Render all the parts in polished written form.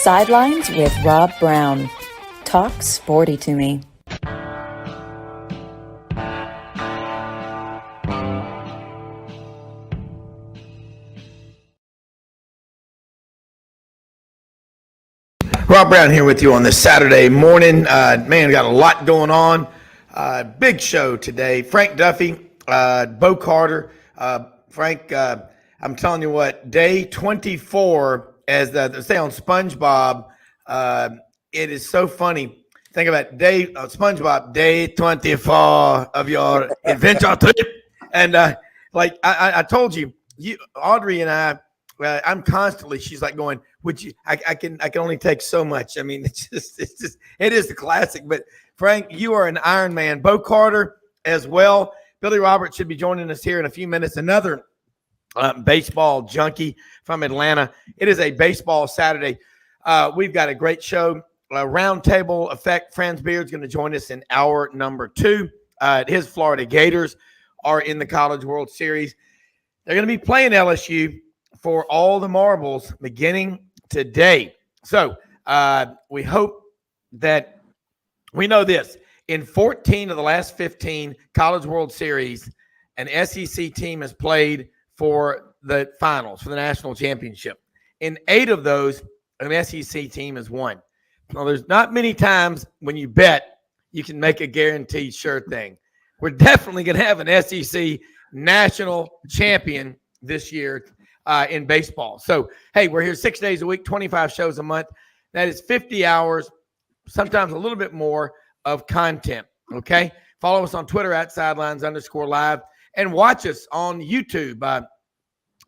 Sidelines with Rob Browne. Talk sporty to me. Rob Browne here with you on this Saturday morning. Man, got a lot going on. Big show today. Frank Duffy, Bo Carter. Frank, I'm telling you what, day 24, as they say on SpongeBob, it is so funny. Think about SpongeBob, day 24 of your adventure trip. And like I told you, Audrey and I'm constantly, she's like going, would you, I can only take so much. I mean, it is the classic, but Frank, you are an Iron Man. Bo Carter as well. Billy Roberts should be joining us here in a few minutes. Another baseball junkie from Atlanta. It is a baseball Saturday. We've got a great show. Roundtable effect. Franz Beard's going to join us in hour number 2. His Florida Gators are in the College World Series. They're going to be playing LSU for all the marbles beginning today. So we hope that we know this. In 14 of the last 15 College World Series, an SEC team has played for the finals, for the national championship. In 8 of those, an SEC team has won. Well, there's not many times when you bet you can make a guaranteed sure thing. We're definitely going to have an SEC national champion this year in baseball. So, hey, we're here 6 days a week, 25 shows a month. That is 50 hours, sometimes a little bit more of content, okay? Follow us on Twitter at Sidelines_live and watch us on YouTube.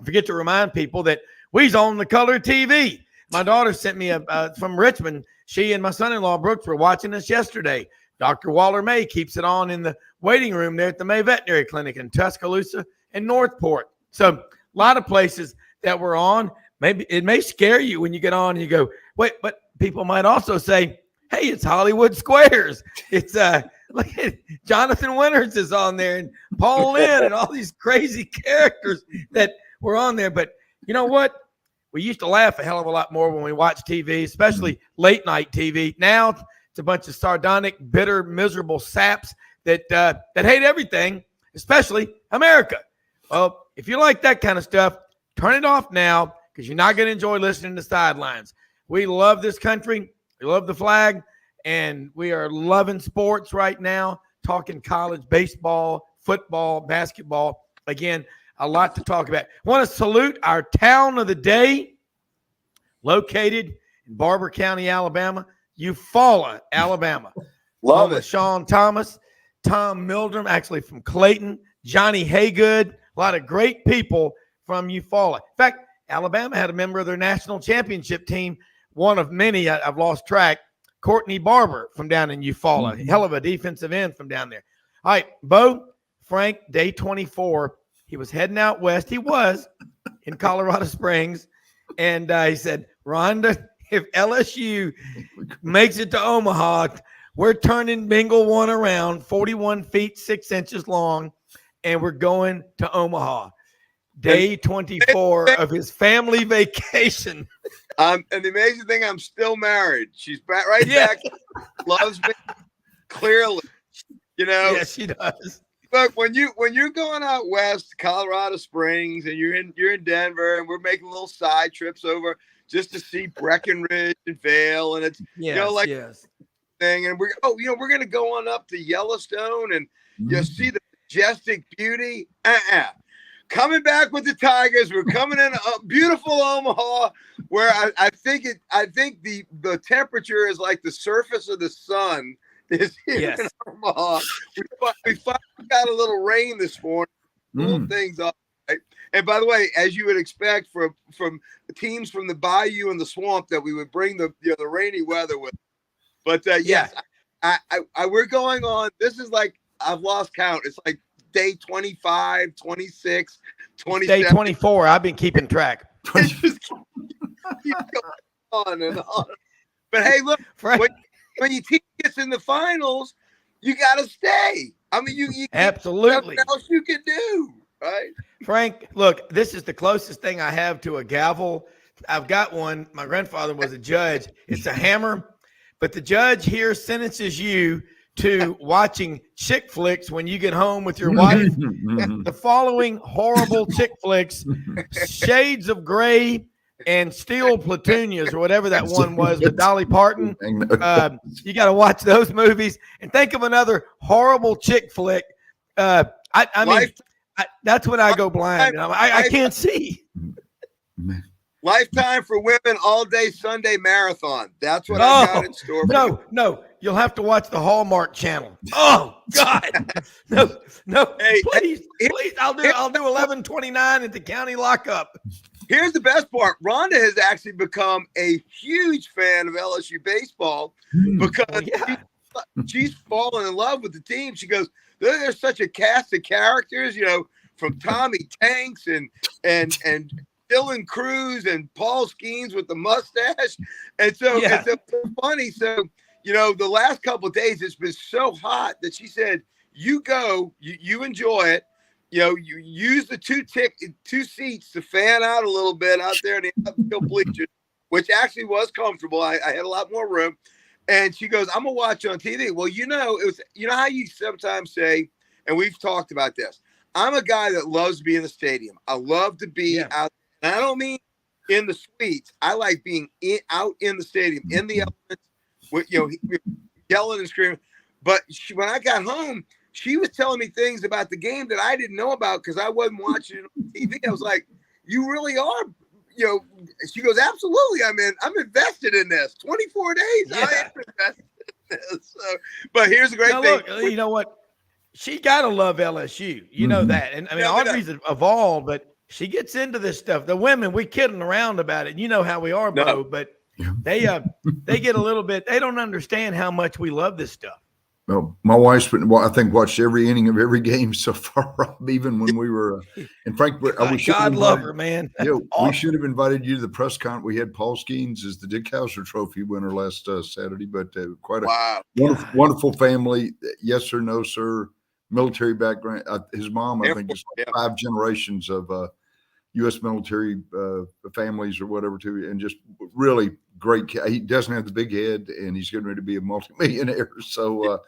Forget to remind people that we's on the color TV. My daughter sent me from Richmond. She and my son-in-law, Brooks, were watching us yesterday. Dr. Waller May keeps it on in the waiting room there at the May Veterinary Clinic in Tuscaloosa and Northport. So a lot of places that we're on. Maybe it may scare you when you get on and you go, wait, but people might also say, hey, it's Hollywood Squares. It's look at Jonathan Winters is on there and Paul Lynn and all these crazy characters that were on there. But you know what? We used to laugh a hell of a lot more when we watched TV, especially late night TV. Now it's a bunch of sardonic, bitter, miserable saps that hate everything, especially America. Well, if you like that kind of stuff, turn it off now because you're not going to enjoy listening to Sidelines. We love this country. We love the flag, and we are loving sports right now, talking college baseball, football, basketball. Again, a lot to talk about. I want to salute our town of the day, located in Barber County, Alabama, Eufaula, Alabama. Love it. Sean Thomas, Tom Mildrum, actually from Clayton, Johnny Haygood, a lot of great people from Eufaula. In fact, Alabama had a member of their national championship team, one of many, I've lost track, Courtney Barber from down in Eufaula. Hell of a defensive end from down there. All right, Bo, Frank, day 24. He was heading out west. He was in Colorado Springs. And he said, Rhonda, if LSU makes it to Omaha, we're turning Bingle 1 around, 41 feet, 6 inches long, and we're going to Omaha. Day 24 of his family vacation. And the amazing thing, I'm still married. She's back back. Loves me clearly. You know. Yes, she does. Look, when you're going out west, Colorado Springs, and you're in Denver, and we're making little side trips over just to see Breckenridge and Vail, and it's thing, and we're gonna go on up to Yellowstone and you'll see the majestic beauty. Coming back with the Tigers, we're coming in a beautiful Omaha, where I think the temperature is like the surface of the sun is here in Omaha. We finally got a little rain this morning. Little things up. Right? And by the way, as you would expect from teams from the bayou and the swamp, that we would bring the rainy weather with. But yes, we're going on. This is like, I've lost count. It's like day 25, 26, 27. Day 24. I've been keeping track. It just keeps going on and on. But hey, look, when your team gets in the finals, you got to stay. I mean, you absolutely. Nothing else you can do, right? Frank, look, this is the closest thing I have to a gavel I've got one. My grandfather was a judge. It's a hammer, but the judge here sentences you to watching chick flicks when you get home with your wife. The following horrible chick flicks: Shades of Grey and Steel Platoonias, or whatever that one was with Dolly Parton. You got to watch those movies and think of another horrible chick flick. I mean, that's when I go blind. I can't see. Lifetime for Women all day Sunday marathon. That's what I got in store. No, you'll have to watch the Hallmark Channel. Oh God, no, hey, please. I'll do 11:29 at the county lockup. Here's the best part. Rhonda has actually become a huge fan of LSU baseball because she's fallen in love with the team. She goes, there's such a cast of characters, from Tommy Tanks and Dylan Cruz and Paul Skeens with the mustache. And so it's so funny. So, the last couple of days, it's been so hot that she said, you go, you enjoy it. You use the two seats to fan out a little bit out there in the outfield bleachers, which actually was comfortable. I had a lot more room. And she goes, I'm going to watch on TV. Well, it was, how you sometimes say, and we've talked about this, I'm a guy that loves to be in the stadium. I love to be out. And I don't mean in the suites. I like being out in the stadium, in the elements, with yelling and screaming. But when I got home, she was telling me things about the game that I didn't know about because I wasn't watching it on TV. I was like, "You really are." She goes, "Absolutely. I'm invested in this. 24 days. I am invested in this." So, but here's the great thing. Look, you know what? She gotta love LSU. You know that, and Audrey's evolved, but she gets into this stuff. The women, we kidding around about it. You know how we are, Bo, but they get a little bit. They don't understand how much we love this stuff. Well, my wife's I think watched every inning of every game so far, even when we were. And Frank, God love her, man. We should have invited you to the press conference. We had Paul Skeens as the Dick Hauser Trophy winner last Saturday, but quite a wonderful family. Yes sir, no sir. Military background. His mom, I think, is 5 generations of U.S. military families or whatever too, and just really great. He doesn't have the big head, and he's getting ready to be a multimillionaire. So,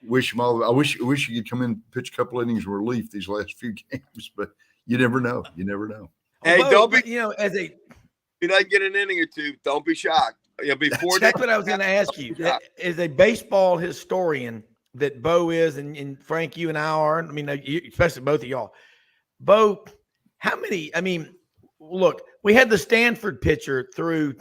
wish him all. I wish you could come in and pitch a couple innings of relief these last few games, but you never know. You never know. Hey, don't be. As a, if you don't get an inning or two, don't be shocked. That's what I was going to ask you. As a baseball historian that Bo is, and Frank, you and I are. Especially both of y'all. Bo, how many? Look, we had the Stanford pitcher through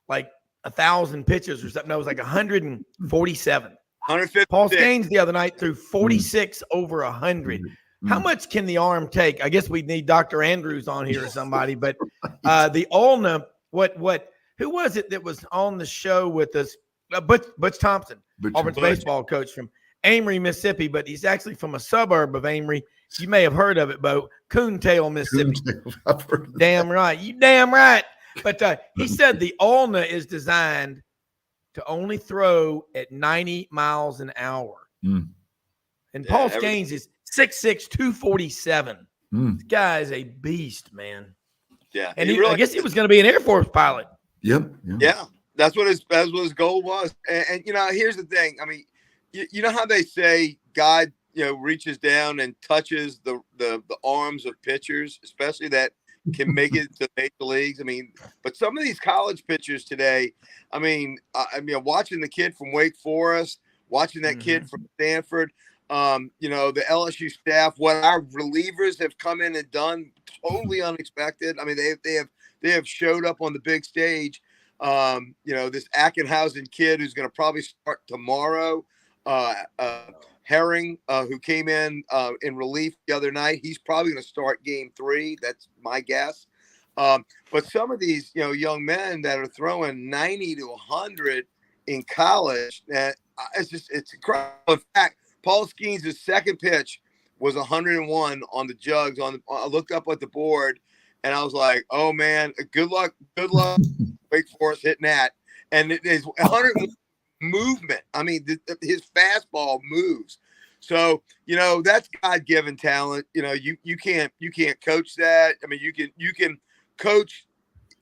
like 1,000 pitches or something. No, it was like 147. 150. Paul Skeens the other night threw 46 over 100. How much can the arm take? I guess we'd need Dr. Andrews on here or somebody. But the ulna, who was it that was on the show with us? Butch Thompson, Auburn's baseball coach from Amory, Mississippi, but he's actually from a suburb of Amory. You may have heard of it, Bo. Coontail, Mississippi. Damn right. You damn right. But he said the ulna is designed to only throw at 90 miles an hour. And Paul Skeens is 6'6", 247. This guy is a beast, man. Yeah. And I guess he was going to be an Air Force pilot. Yep. Yeah. That's what his goal was. And here's the thing. You know how they say God, reaches down and touches the arms of pitchers, especially that can make it to major leagues. But some of these college pitchers today, watching the kid from Wake Forest, watching that kid from Stanford, the LSU staff, what our relievers have come in and done, totally unexpected. They have showed up on the big stage. This Ackenhausen kid who's going to probably start tomorrow. Herring, who came in relief the other night, he's probably going to start game 3. That's my guess. But some of these, young men that are throwing 90 to 100 in college, it's incredible. In fact, Paul Skeens' second pitch was 101 on the jugs. I looked up at the board, and I was like, "Oh man, good luck, Wake Forest hitting that." And it is 101. Movement. His fastball moves. So, that's God-given talent. You can't coach that. You can coach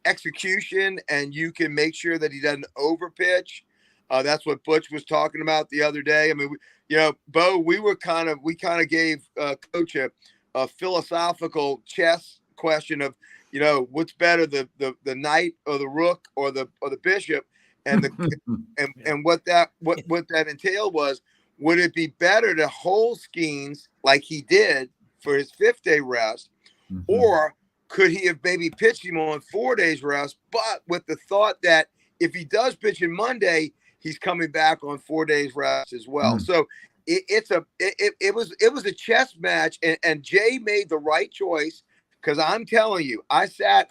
execution and you can make sure that he doesn't overpitch. That's what Butch was talking about the other day. I mean, Bo, we kind of gave Coach a philosophical chess question of, what's better, the knight or the rook or the bishop, and and what that entailed was, would it be better to hold Skeens like he did for his 5th day rest, or could he have maybe pitched him on 4 days rest, but with the thought that if he does pitch him Monday, he's coming back on 4 days rest as well. So it was a chess match, and Jay made the right choice, because I'm telling you, I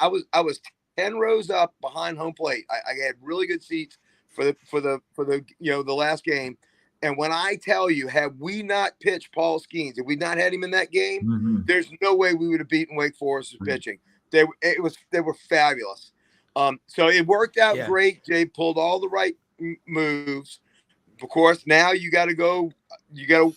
was 10 rows up behind home plate. I had really good seats for the the last game. And when I tell you, had we not pitched Paul Skeens, if we not had him in that game, there's no way we would have beaten Wake Forest's pitching. They were fabulous. So it worked out great. Jay pulled all the right moves. Of course, now you got to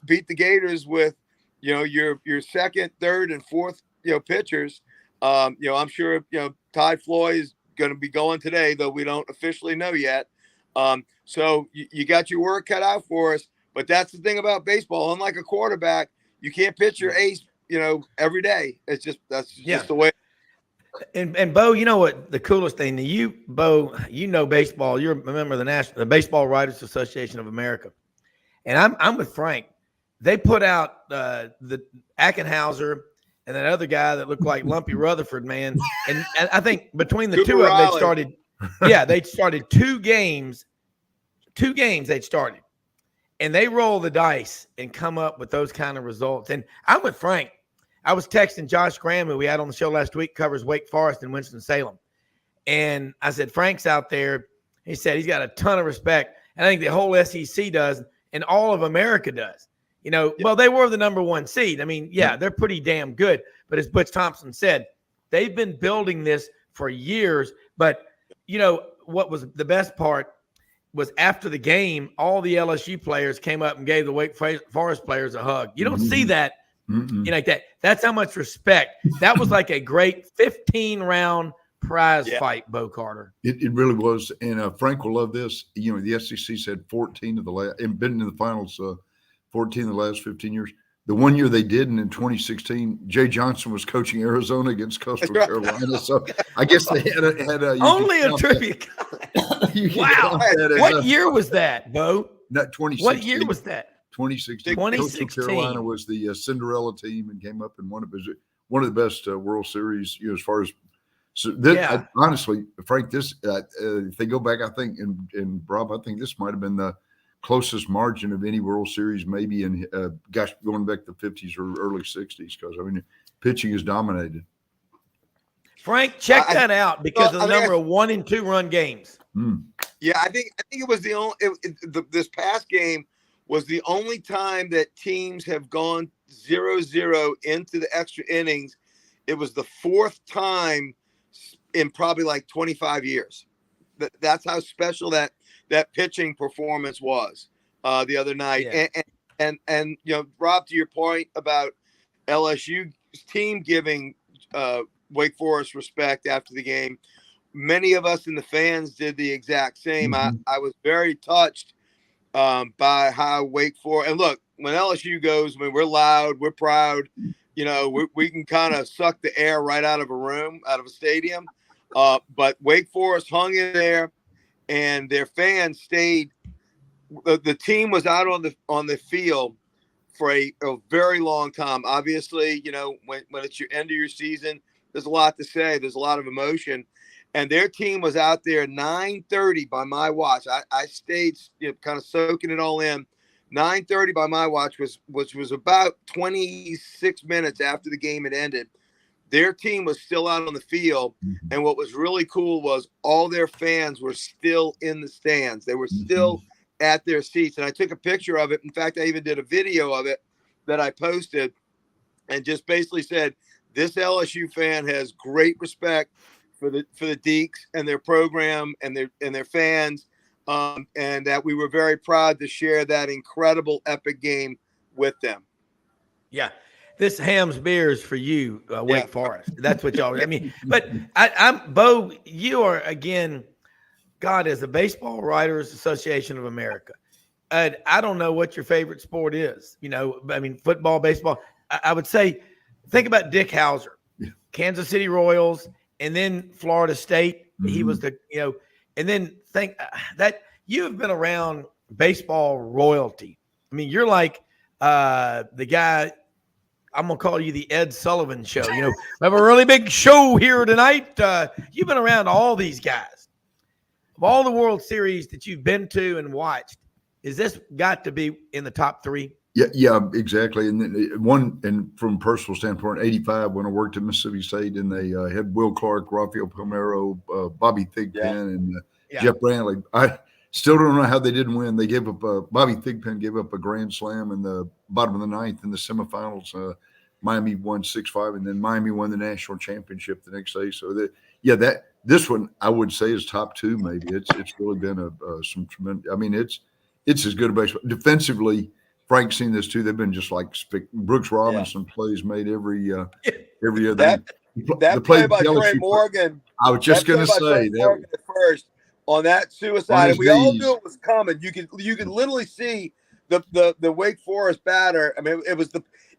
beat the Gators with, your second, third, and fourth, pitchers. I'm sure, Ty Floyd is going to be going today, though we don't officially know yet. So you got your work cut out for us, but that's the thing about baseball. Unlike a quarterback, you can't pitch your ace, every day. It's just, that's just the way. And Bo, you know what the coolest thing to you, Bo, baseball. You're a member of the Baseball Writers Association of America, and I'm with Frank. They put out the Ackenhauser and that other guy that looked like Lumpy Rutherford, man. And I think between the two of them, they started 2 games. 2 games they'd started, and they roll the dice and come up with those kind of results. And I'm with Frank. I was texting Josh Graham, who we had on the show last week, covers Wake Forest and Winston-Salem. And I said, Frank's out there. He said he's got a ton of respect. And I think the whole SEC does, and all of America does. Well, they were the number 1 seed. I mean, they're pretty damn good. But as Butch Thompson said, they've been building this for years. But, what was the best part was after the game, all the LSU players came up and gave the Wake Forest players a hug. You don't see that. Like that. That's how much respect. That was like a great 15-round prize fight, Bo Carter. It really was. And Frank will love this. The SEC said 14 of the last, and been in the finals 14 of the last 15 years. The one year they didn't, in 2016, Jay Johnson was coaching Arizona against Coastal Carolina. So I guess they had only a trivia. Wow. What year was that, Bo? Not 2016. What year was that? 2016. Coastal Carolina was the Cinderella team and came up and won one of the best World Series, as far as. So honestly, Frank, this if they go back, I think, and Rob, I think this might have been the closest margin of any World Series, maybe in going back to the 50s or early 60s, because pitching is dominated. Frank, check that out because of the number of 1- and 2-run games. Yeah, I think it was the only. This past game was the only time that teams have gone 0-0 into the extra innings. It was the 4th time in probably like 25 years. That's how special that pitching performance was the other night. Yeah. And Rob, to your point about LSU's team giving Wake Forest respect after the game, many of us in the fans did the exact same. I was very touched by how Wake Forest, and look, when LSU goes, we're loud, we're proud, we can kind of suck the air right out of a stadium. But Wake Forest hung in there, and their fans stayed. The team was out on the field for a very long time. Obviously, when it's your end of your season, there's a lot to say. There's a lot of emotion. And their team was out there 9:30 by my watch. I stayed kind of soaking it all in. 9:30 by my watch, which was about 26 minutes after the game had ended. Their team was still out on the field. And what was really cool was all their fans were still in the stands. They were still at their seats. And I took a picture of it. In fact, I even did a video of it that I posted and just basically said, this LSU fan has great respect for the Deeks and their program and their fans, and that we were very proud to share that incredible epic game with them. Yeah, this Ham's beer is for you, Wake Forest. That's what y'all. I mean, but I'm Bo. You are again, God, as the Baseball Writers Association of America. I don't know what your favorite sport is. You know, I mean, football, baseball. I would say, think about Dick Hauser, Kansas City Royals, and then Florida State. He was the, and then think that you have been around baseball royalty. I mean, you're like the guy. I'm gonna call you the Ed Sullivan Show. We have a really big show here tonight. You've been around all these guys. Of all the World Series that you've been to and watched, is this got to be in the top 3? Yeah, exactly. And then and from a personal standpoint, 85 when I worked at Mississippi State, and they had Will Clark, Rafael Palmeiro, Bobby Thigpen, and Jeff Brantley. I still don't know how they didn't win. They gave up Bobby Thigpen gave up a grand slam in the bottom of the 9th in the semifinals. Miami won 6-5, and then Miami won the national championship the next day. So this one I would say is top 2. Maybe it's really been some tremendous. I mean, it's as good a baseball defensively. Frank's seen this too. They've been just like Brooks Robinson plays made every other. That play by Trey Morgan. I was just going to say that at first on that suicide. And we all knew it was coming. You could literally see the Wake Forest batter. I mean,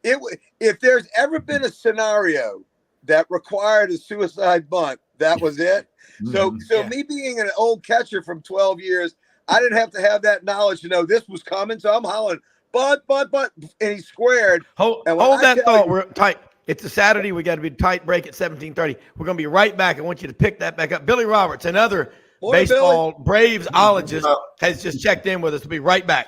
if there's ever been a scenario that required a suicide bunt, that was it. So me being an old catcher from 12 years, I didn't have to have that knowledge to know this was coming. So I'm hollering, but, and he squared. Hold that thought. We're tight. It's a Saturday. We got to be tight break at 17:30. We're going to be right back. I want you to pick that back up. Billy Roberts, another baseball Braves-ologist, has just checked in with us. We'll be right back.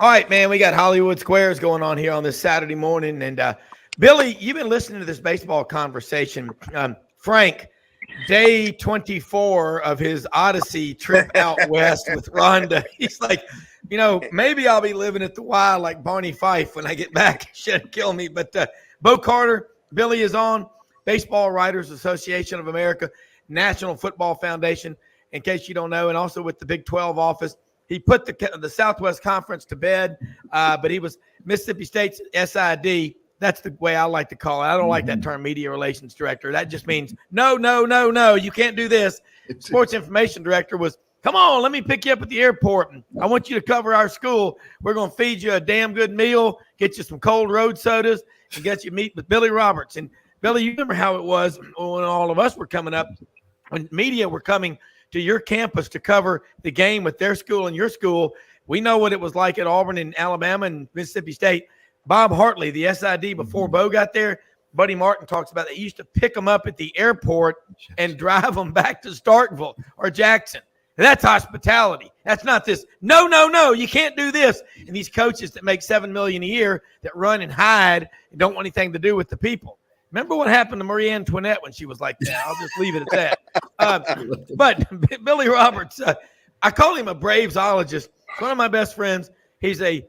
All right, man, we got Hollywood Squares going on here on this Saturday morning. And Billy, you've been listening to this baseball conversation. Frank, day 24 of his Odyssey trip out west with Rhonda. He's like, maybe I'll be living at the Y like Barney Fife when I get back. Should kill me. But Bo Carter, Billy is on, Baseball Writers Association of America, National Football Foundation, in case you don't know, and also with the Big 12 office. He put the Southwest Conference to bed, but he was Mississippi State's SID. That's the way I like to call it. I don't like that term, media relations director. That just means no, you can't do this. Sports information director was, come on, let me pick you up at the airport, and I want you to cover our school. We're going to feed you a damn good meal, get you some cold road sodas, and get you meet with Billy Roberts. And Billy, you remember how it was when all of us were coming up, when media were coming to your campus to cover the game with their school and your school. We know what it was like at Auburn and Alabama and Mississippi State. Bob Hartley, the SID, before Bo got there, Buddy Martin talks about they used to pick them up at the airport and drive them back to Starkville or Jackson. And that's hospitality. That's not this, no, you can't do this. And these coaches that make $7 million a year that run and hide and don't want anything to do with the people. Remember what happened to Marie Antoinette when she was like that? I'll just leave it at that. But Billy Roberts, I call him a Braves-ologist. One of my best friends. He's a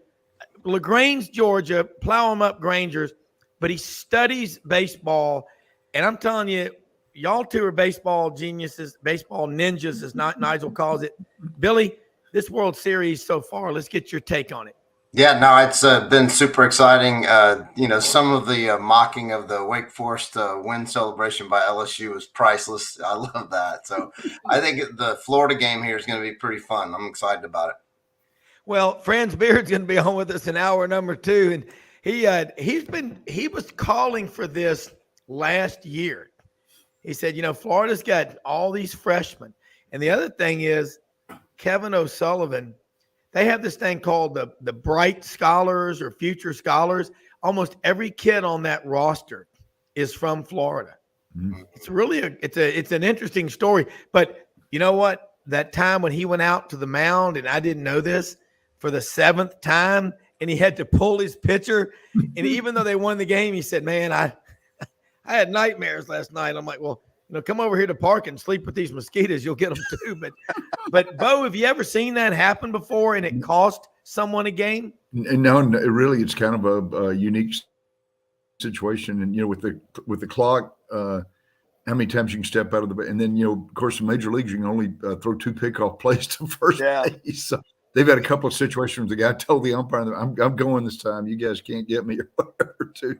LaGrange, Georgia, plow him up Grangers, but he studies baseball. And I'm telling you, y'all two are baseball geniuses, baseball ninjas, as Nigel calls it. Billy, this World Series so far, let's get your take on it. Yeah, no, it's been super exciting. Some of the mocking of the Wake Forest win celebration by LSU was priceless. I love that. So I think the Florida game here is going to be pretty fun. I'm excited about it. Well, Franz Beard's going to be on with us in hour number 2. And he was calling for this last year. He said, Florida's got all these freshmen. And the other thing is Kevin O'Sullivan, they have this thing called the Bright Scholars or Future Scholars. Almost every kid on that roster is from Florida. It's really it's an interesting story. But you know what? That time when he went out to the mound, and I didn't know this, for the 7th time, and he had to pull his pitcher. And even though they won the game, he said, "Man, I had nightmares last night." I'm like, "Well, come over here to park and sleep with these mosquitoes. You'll get them too." But Bo, have you ever seen that happen before and it cost someone a game? No, really, it's kind of a unique situation. And with the clock, how many times you can step out of the, and then of course in major leagues you can only throw 2 pickoff plays to first base. So they've had a couple of situations. The guy told the umpire, "I'm going this time. You guys can't get me," or whatever. Too.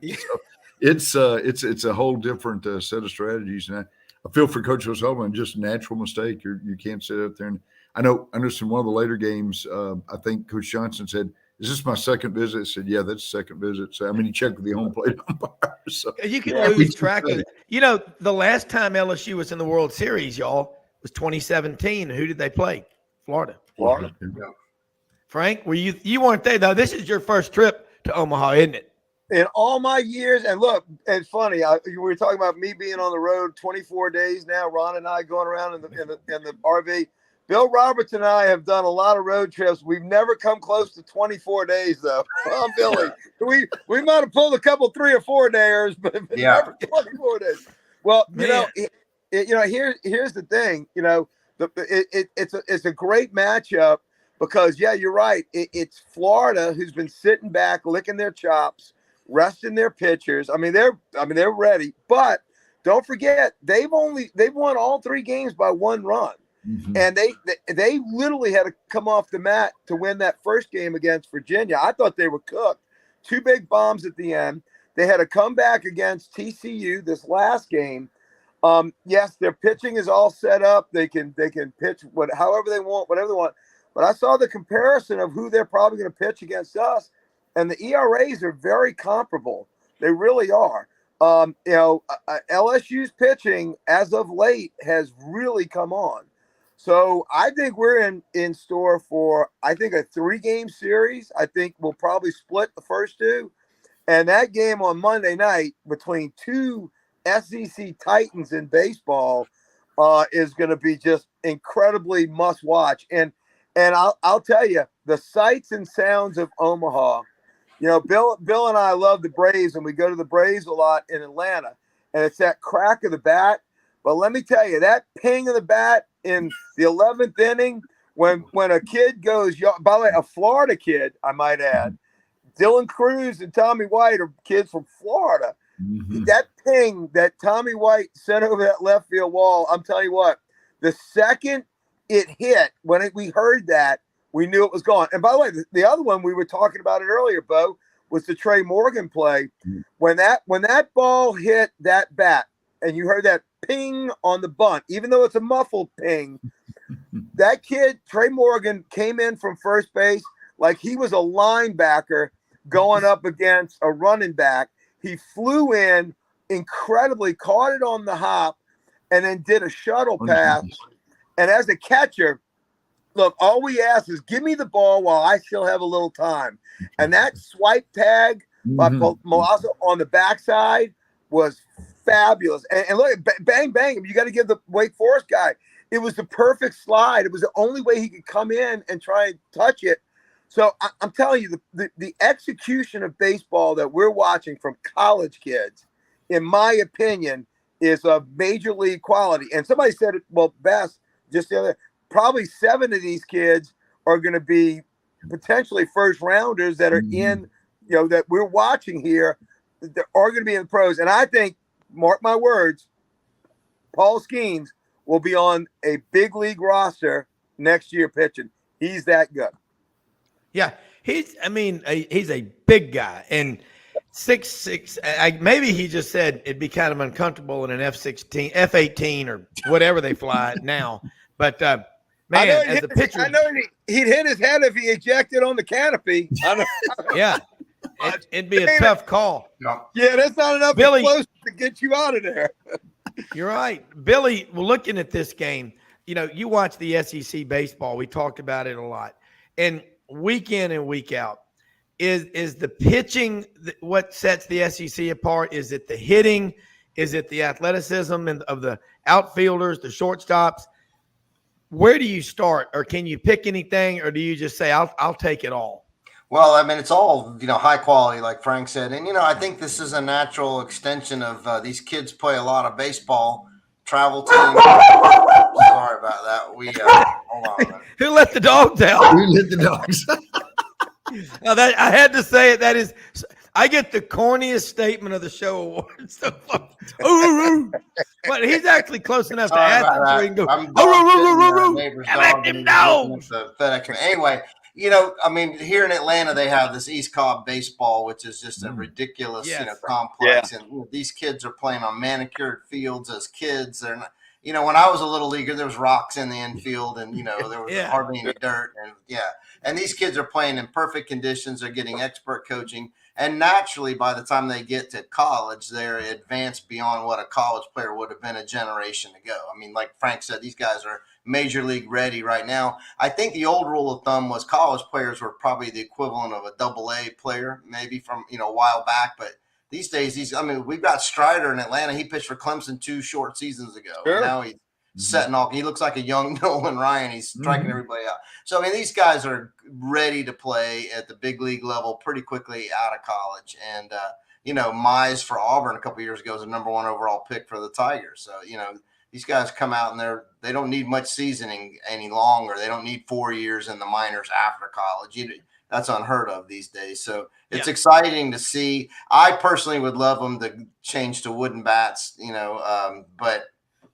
So it's a whole different set of strategies. And I feel for Coach O'Sullivan, just a natural mistake. You can't sit out there. And I know in one of the later games, I think Coach Johnson said, "Is this my second visit?" I said, "Yeah, that's the second visit." So, he checked with the home plate umpire. So you can lose track of it. The last time LSU was in the World Series, y'all, was 2017. Who did they play? Florida. Yeah. Frank, you weren't there, though. This is your first trip to Omaha, isn't it? In all my years, and look, it's funny. We were talking about me being on the road 24 days now. Ron and I going around in the RV. Bill Roberts and I have done a lot of road trips. We've never come close to 24 days, though. Billy, we might have pulled a couple 3 or 4 days, but never 24 days. Well, here's the thing. It's a great matchup because you're right. It's Florida who's been sitting back, licking their chops, resting their pitchers. They're ready, but don't forget they've won all 3 games by 1 run. Mm-hmm. And they literally had to come off the mat to win that first game against Virginia. I thought they were cooked. 2 big bombs at the end. They had to come back against TCU this last game. Yes, their pitching is all set up. They can pitch however they want, whatever they want. But I saw the comparison of who they're probably going to pitch against us, and the ERAs are very comparable. They really are. LSU's pitching as of late has really come on. So I think we're in store for, a 3-game series. I think we'll probably split the first 2. And that game on Monday night between 2 SEC Titans in baseball is going to be just incredibly must watch. And I'll tell you, the sights and sounds of Omaha, Bill and I love the Braves, and we go to the Braves a lot in Atlanta. And it's that crack of the bat. But let me tell you, that ping of the bat in the 11th inning, when a kid goes, by the way, a Florida kid, I might add, Dylan Cruz and Tommy White are kids from Florida. Mm-hmm. That ping that Tommy White sent over that left field wall, I'm telling you what, the second it hit, we heard that, we knew it was gone. And by the way, the other one, we were talking about it earlier, Bo, was the Trey Morgan play. Mm-hmm. When that ball hit that bat, and you heard that ping on the bunt, even though it's a muffled ping, that kid, Trey Morgan, came in from first base like he was a linebacker going up against a running back. He flew in incredibly, caught it on the hop, and then did a shuttle pass. And as a catcher, look, all we ask is give me the ball while I still have a little time. And that swipe tag by Milazzo on the backside was fabulous. And look, bang, bang. You got to give the Wake Forest guy. It was the perfect slide. It was the only way he could come in and try and touch it. So I'm telling you, the execution of baseball that we're watching from college kids, in my opinion, is of major league quality. And somebody said it, best just the other, probably 7 of these kids are going to be potentially first rounders that are in, that we're watching here. That are going to be in the pros. And I think, mark my words, Paul Skeens will be on a big league roster next year pitching. He's that good. Yeah, he's a big guy, and 6'6". Maybe he just said it'd be kind of uncomfortable in an F-16, F-18, or whatever they fly now. But man, as a pitcher, I know he'd hit his head if he ejected on the canopy. I know. Yeah, it'd be a tough call. Yeah, that's not enough explosive to get you out of there. You're right, Billy. Looking at this game, you watch the SEC baseball. We talked about it a lot, and week in and week out, is the pitching what sets the SEC apart? Is it the hitting? Is it the athleticism of the outfielders, the shortstops? Where do you start, or can you pick anything, or do you just say, I'll take it all? Well, I mean, it's all, high quality, like Frank said. And, I think this is a natural extension of these kids play a lot of baseball, travel teams. Sorry about that. Hold on a minute. Who let the dogs out? We let the dogs. Now I had to say it. That is, I get the corniest statement of the show awards. So, but he's actually close enough to Athens where he can go, I like them dogs. Anyway, I mean, here in Atlanta, they have this East Cobb baseball, which is just a ridiculous, complex. Yeah. And these kids are playing on manicured fields as kids. They're not, when I was a little leaguer, there was rocks in the infield and, there was hardly any dirt. And these kids are playing in perfect conditions. They're getting expert coaching. And naturally, by the time they get to college, they're advanced beyond what a college player would have been a generation ago. I mean, like Frank said, these guys are major league ready right now. I think the old rule of thumb was college players were probably the equivalent of a AA player, maybe from, a while back. But these days, we've got Strider in Atlanta. He pitched for Clemson 2 short seasons ago. Sure. And now he's setting off. He looks like a young Nolan Ryan. He's striking everybody out. So, I mean, these guys are ready to play at the big league level pretty quickly out of college. And, Mize for Auburn a couple of years ago was the #1 overall pick for the Tigers. So, these guys come out and they don't need much seasoning any longer. They don't need 4 years in the minors after college. That's unheard of these days. So it's exciting to see. I personally would love them to change to wooden bats, but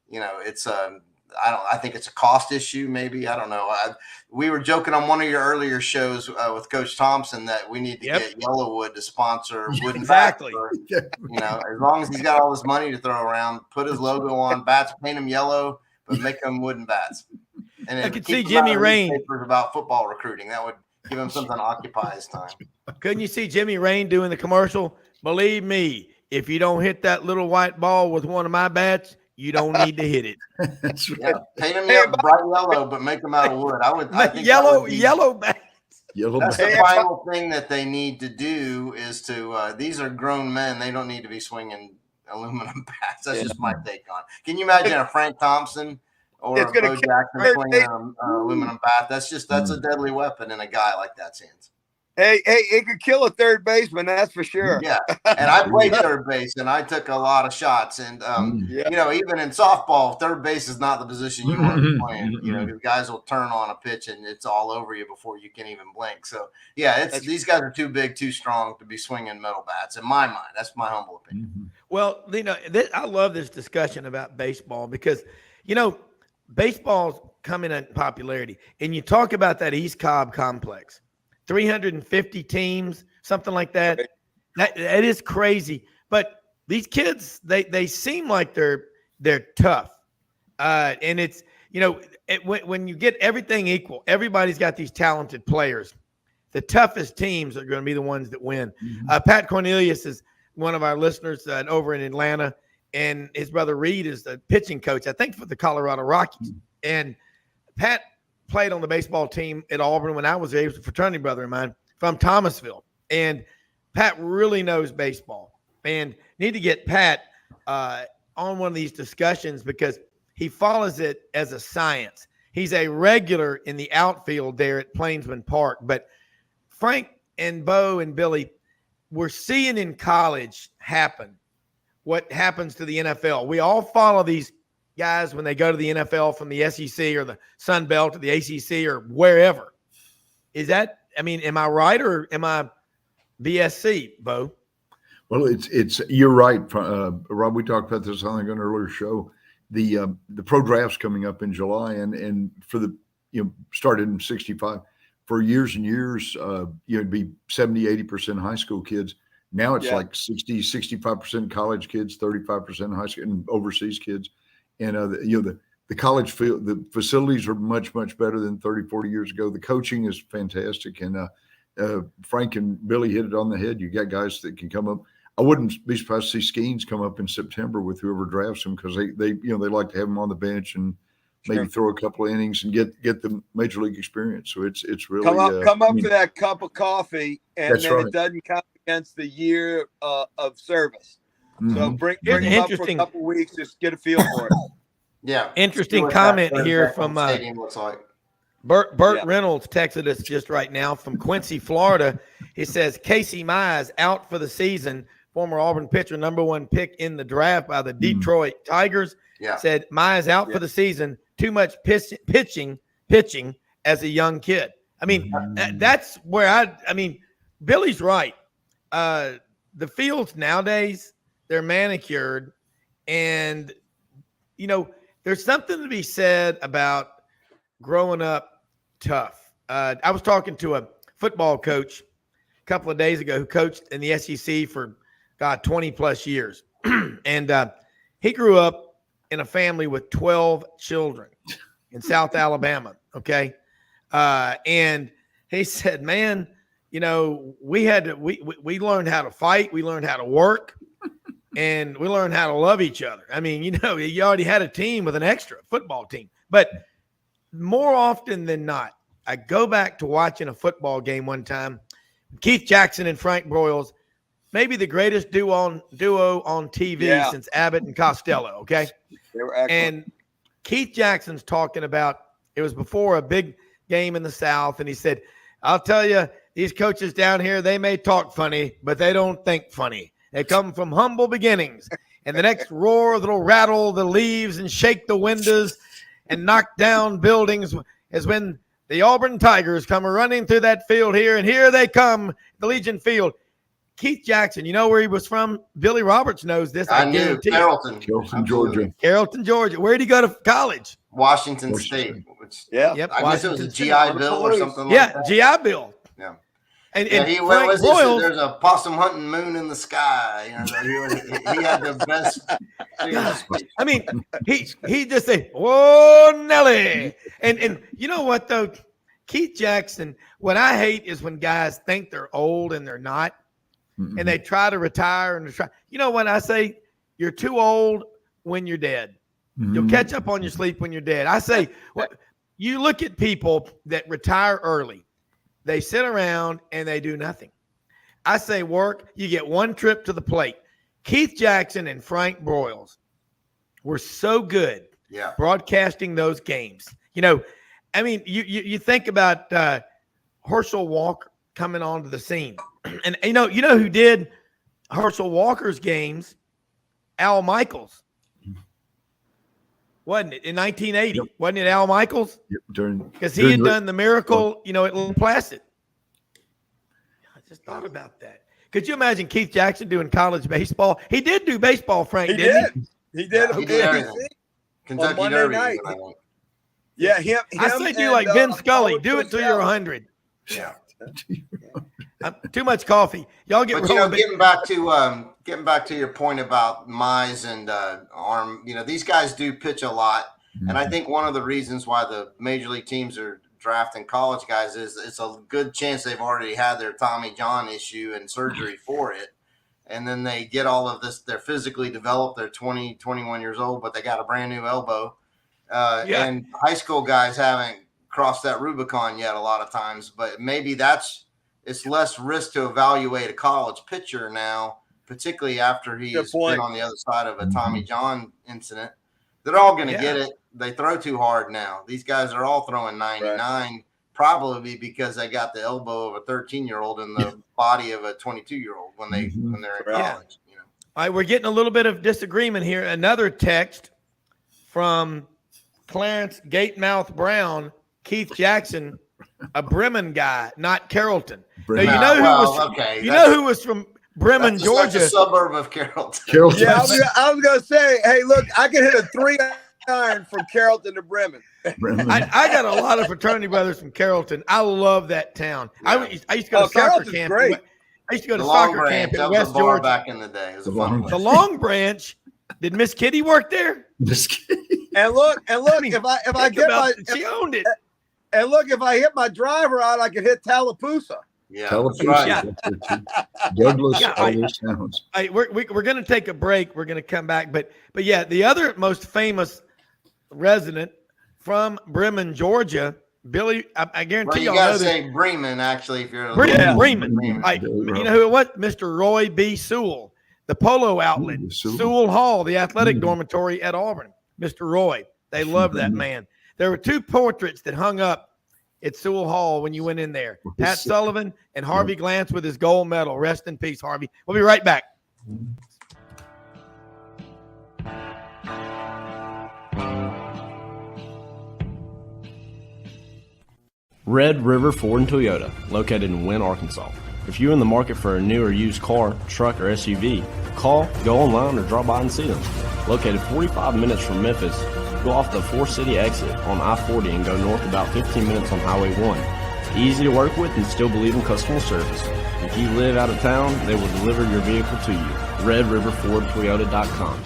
it's I think it's a cost issue. Maybe, I don't know. We were joking on one of your earlier shows with Coach Thompson that we need to get Yellowwood to sponsor wooden bats. For, as long as he's got all this money to throw around, put his logo on bats, paint them yellow, but make them wooden bats. And I could see Jimmy Rain about football recruiting. That would give him something to occupy his time. Couldn't you see Jimmy Rain doing the commercial? Believe me, if you don't hit that little white ball with one of my bats, you don't need to hit it. That's right. Paint them bright yellow, but make them out of wood. I think yellow bats. That's the final thing that they need to do is to these are grown men. They don't need to be swinging aluminum bats. That's just my take on it. Can you imagine a Frank Thompson or a Bo Jackson swinging an aluminum bat? That's a deadly weapon in a guy like that's hands. Hey, it could kill a third baseman, that's for sure. Yeah, and I played third base, and I took a lot of shots. And, even in softball, third base is not the position you want to be playing. The guys will turn on a pitch, and it's all over you before you can even blink. So, these guys are too big, too strong to be swinging metal bats, in my mind. That's my humble opinion. Well, I love this discussion about baseball because, baseball's coming in popularity. And you talk about that East Cobb complex. 350 teams, something like that. That is crazy. But these kids, they seem like they're tough. And it's, when you get everything equal, everybody's got these talented players. The toughest teams are going to be the ones that win. Pat Cornelius is one of our listeners over in Atlanta, and his brother Reed is the pitching coach, I think, for the Colorado Rockies. And Pat played on the baseball team at Auburn when I was there. He was a fraternity brother of mine from Thomasville. And Pat really knows baseball. And need to get Pat on one of these discussions because he follows it as a science. He's a regular in the outfield there at Plainsman Park. But Frank and Bo and Billy, we're seeing in college happen what happens to the NFL. We all follow these guys when they go to the NFL from the SEC or the Sun Belt or the ACC or wherever. Is that, am I right or am I BSC, Bo? Well, it's you're right, Rob. We talked about this on an earlier show. The pro draft's coming up in July, and for the started in '65. For years and years, it'd be 70-80% high school kids. Now it's like 60-65% college kids, 35% high school and overseas kids. And, the college field, the facilities are much, much better than 30-40 years ago. The coaching is fantastic. And Frank and Billy hit it on the head. You got guys that can come up. I wouldn't be surprised to see Skeens come up in September with whoever drafts them because they like to have them on the bench and maybe throw a couple of innings and get the major league experience. So it's really come up for that cup of coffee, and then it doesn't count against the year of service. So bring him up for a couple weeks, just get a feel for it. Yeah. Interesting comment here from stadium looks like. Burt Reynolds texted us just right now from Quincy, Florida. He says Casey Mize out for the season. Former Auburn pitcher, #1 pick in the draft by the Detroit Tigers. Said Mize out for the season. Too much pitching as a young kid. I mean, that's where I mean, Billy's right. The fields nowadays, they're manicured, and there's something to be said about growing up tough. I was talking to a football coach a couple of days ago who coached in the SEC for 20 plus years. And he grew up in a family with 12 children in South Alabama. Okay. And he said, man, we learned how to fight. We learned how to work, and we learned how to love each other. I mean, you already had a team with an extra football team, but more often than not, I go back to watching a football game one time. Keith Jackson and Frank Broyles, maybe the greatest duo on TV since Abbott and Costello. Okay. They were excellent. And Keith Jackson's talking about, it was before a big game in the South. And he said, I'll tell you, these coaches down here, they may talk funny, but they don't think funny. They come from humble beginnings. And the next roar that'll rattle the leaves and shake the windows and knock down buildings is when the Auburn Tigers come running through that field here, and here they come, the Legion Field. Keith Jackson, you know where he was from? Billy Roberts knows this. I knew. Carrollton, Georgia. Carrollton, Georgia. Where did he go to college? Washington State. Yep. I guess it was a GI Bill or something like that. GI Bill. Yeah. And he was Broyles, there's a possum hunting moon in the sky. He had the best. I mean, he just said, "Whoa, Nelly!" And you know what though, Keith Jackson. What I hate is when guys think they're old and they're not, and they try to retire and try. You know what I say? You're too old when you're dead. You'll catch up on your sleep when you're dead. I say, you look at people that retire early. They sit around and they do nothing. I say work. You get one trip to the plate. Keith Jackson and Frank Broyles were so good broadcasting those games. I mean, you think about Herschel Walker coming onto the scene. And you know who did Herschel Walker's games? Al Michaels. Wasn't it in 1980? Yep. Wasn't it Al Michaels? Yep, because he had done the miracle, at Little Placid. I just thought about that. Could you imagine Keith Jackson doing college baseball? He did do baseball, Frank, didn't he? He did. He did everything. Kentucky on Monday night. Yeah, him. I say do like Vin Scully. Do it till you're 100. Yeah. Too much coffee. Y'all get rolling. Getting back to your point about Mize and Arm, these guys do pitch a lot. And I think one of the reasons why the major league teams are drafting college guys is it's a good chance they've already had their Tommy John issue and surgery for it. And then they get all of this. They're physically developed. They're 20, 21 years old, but they got a brand new elbow. And high school guys haven't crossed that Rubicon yet a lot of times, but maybe it's less risk to evaluate a college pitcher now, particularly after he has been on the other side of a Tommy John incident. They're all going to get it. They throw too hard now. These guys are all throwing 99, probably because they got the elbow of a 13-year-old in the body of a 22-year-old when they're in college. All right, we're getting a little bit of disagreement here. Another text from Clarence Gatemouth Browne, Keith Jackson, a Bremen guy, not Carrollton. Now, you know who was from Bremen, Georgia? A suburb of Carrollton. Yeah, I was going to say, hey, look, I can hit a 3-iron from Carrollton to Bremen. I got a lot of fraternity brothers from Carrollton. I love that town. Yeah. I used to go to soccer camp. Great. I used to go to soccer camp in West Georgia. Back in the day. It was a fun place. The Long Branch. Did Miss Kitty work there? Miss Kitty. And look, if I get she owned it. And look, if I hit my driver out, I can hit Tallapoosa. Yeah, Tallapoosa. Douglas, all those towns. We're going to take a break. We're going to come back, but yeah, the other most famous resident from Bremen, Georgia, Billy. I guarantee you got to say Bremen. Actually, if you're Bremen. You know who it was? Mr. Roy B. Sewell, the Polo Outlet, Sewell. Sewell Hall, the athletic dormitory at Auburn, Mr. Roy. They loved that man. There were 2 portraits that hung up at Sewell Hall when you went in there. Pat Sullivan and Harvey Glance with his gold medal. Rest in peace, Harvey. We'll be right back. Red River Ford and Toyota, located in Wynne, Arkansas. If you're in the market for a new or used car, truck, or SUV, call, go online, or drop by and see them. Located 45 minutes from Memphis, go off the 4-city exit on I-40 and go north about 15 minutes on Highway 1. Easy to work with and still believe in customer service. If you live out of town, they will deliver your vehicle to you. RedRiverFordToyota.com.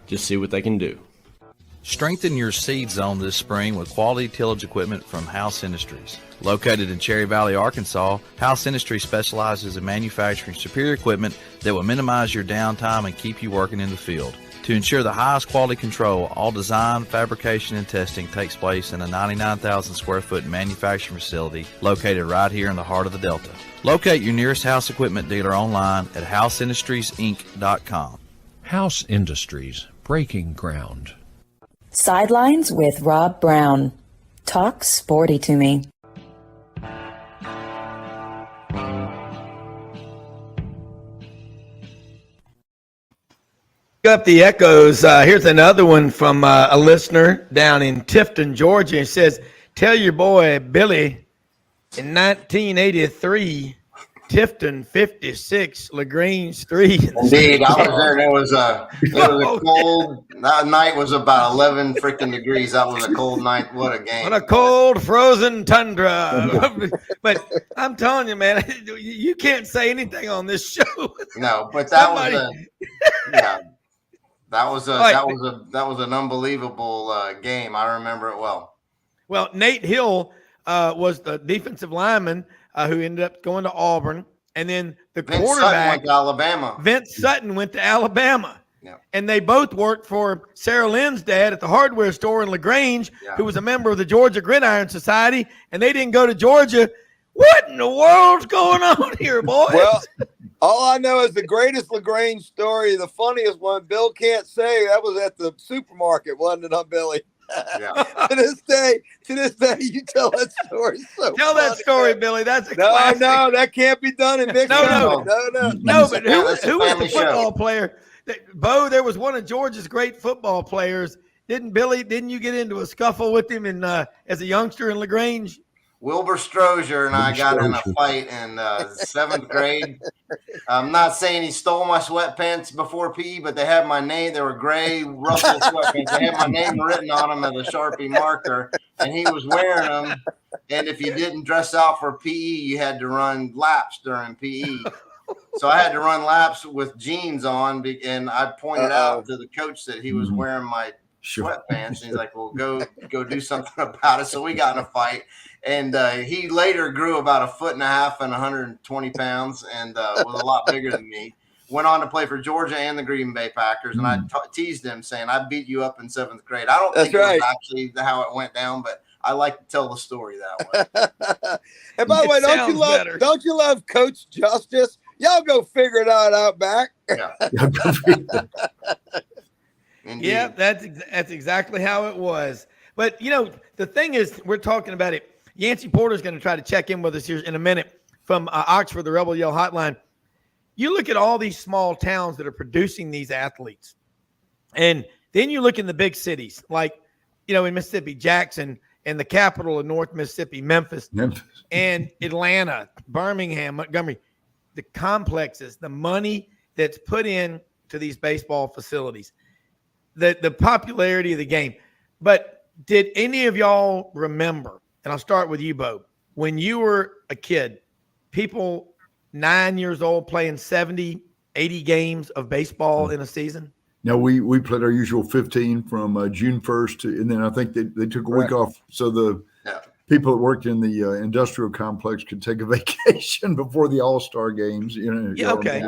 Just see what they can do. Strengthen your seed zone this spring with quality tillage equipment from House Industries. Located in Cherry Valley, Arkansas, House Industries specializes in manufacturing superior equipment that will minimize your downtime and keep you working in the field. To ensure the highest quality control, all design, fabrication, and testing takes place in a 99,000 square foot manufacturing facility located right here in the heart of the Delta. Locate your nearest House equipment dealer online at houseindustriesinc.com. House Industries, breaking ground. Sidelines with Rob Browne. Talk sporty to me. Up the echoes. Here's another one from a listener down in Tifton, Georgia. It says, tell your boy Billy in 1983, Tifton 56, LaGrange 3. Indeed, I was there. And it was a cold. That night was about 11 freaking degrees. That was a cold night. What a game! What a cold, frozen tundra. But I'm telling you, man, you can't say anything on this show. No, but that was an unbelievable game. I remember it well. Well, Nate Hill was the defensive lineman who ended up going to Auburn, and then the quarterback went to Alabama. Vince Sutton went to Alabama. Yeah. And they both worked for Sarah Lynn's dad at the hardware store in LaGrange, who was a member of the Georgia Gridiron Society, and they didn't go to Georgia. What in the world's going on here, boys? Well, all I know is the greatest LaGrange story, the funniest one, Bill can't say, that was at the supermarket, wasn't it, Billy? Yeah. to this day, you tell that story. Tell that story, Billy. That's a classic. No, that can't be done in mixed. No. But who was the football player? Bo, there was one of Georgia's great football players. Didn't you get into a scuffle with him as a youngster in LaGrange? Wilbur Strozier and I got in a fight in 7th grade. I'm not saying he stole my sweatpants before PE, but they had my name. They were gray Russell sweatpants. They had my name written on them as a Sharpie marker, and he was wearing them. And if you didn't dress out for PE, you had to run laps during PE. So I had to run laps with jeans on, and I pointed out to the coach that he was wearing my sweatpants. And he's like, well, go do something about it. So we got in a fight. And he later grew about 1.5 feet and 120 pounds and was a lot bigger than me. Went on to play for Georgia and the Green Bay Packers. And I teased him saying, I beat you up in 7th grade. I don't think it was actually how it went down, but I like to tell the story that way. And by the way, don't you love Coach Justice? Y'all go figure it out back. Yeah. Yeah, that's exactly how it was. But, the thing is, we're talking about it. Yancey Porter's going to try to check in with us here in a minute from Oxford, the Rebel Yell Hotline. You look at all these small towns that are producing these athletes, and then you look in the big cities like, in Mississippi, Jackson, and the capital of North Mississippi, Memphis. And Atlanta, Birmingham, Montgomery, the complexes, the money that's put in to these baseball facilities, the popularity of the game. But did any of y'all remember, and I'll start with you, Bo, when you were a kid, people 9 years old playing 70, 80 games of baseball in a season? No, we played our usual 15 from June 1st and then I think they took a week off so the people that worked in the industrial complex could take a vacation before the All-Star games. Okay.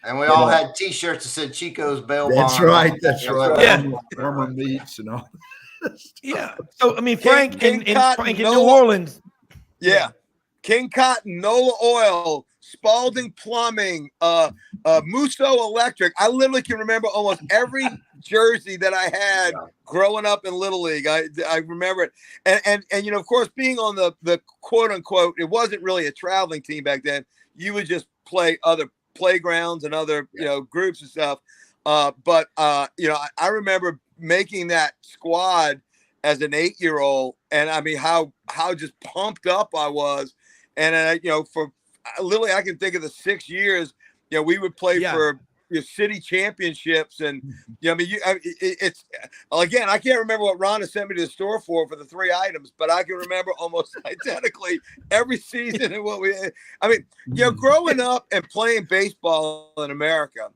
And we all had T-shirts that said Chico's Bail Bond. That's right. Yeah. Farmer meats and all. Yeah. So, Frank in New Orleans. Yeah. King Cotton, NOLA Oil, Spalding Plumbing, Musso Electric. I literally can remember almost every jersey that I had growing up in Little League. I remember it. And of course, being on the quote unquote, it wasn't really a traveling team back then. You would just play other playgrounds and other, groups and stuff. But I remember making that squad as an 8-year-old, and I mean, how just pumped up I was. And, for literally, I can think of the 6 years, we would play for city championships. And, it's again, I can't remember what Rhonda sent me to the store for the 3 items, but I can remember almost identically every season and what growing up and playing baseball in America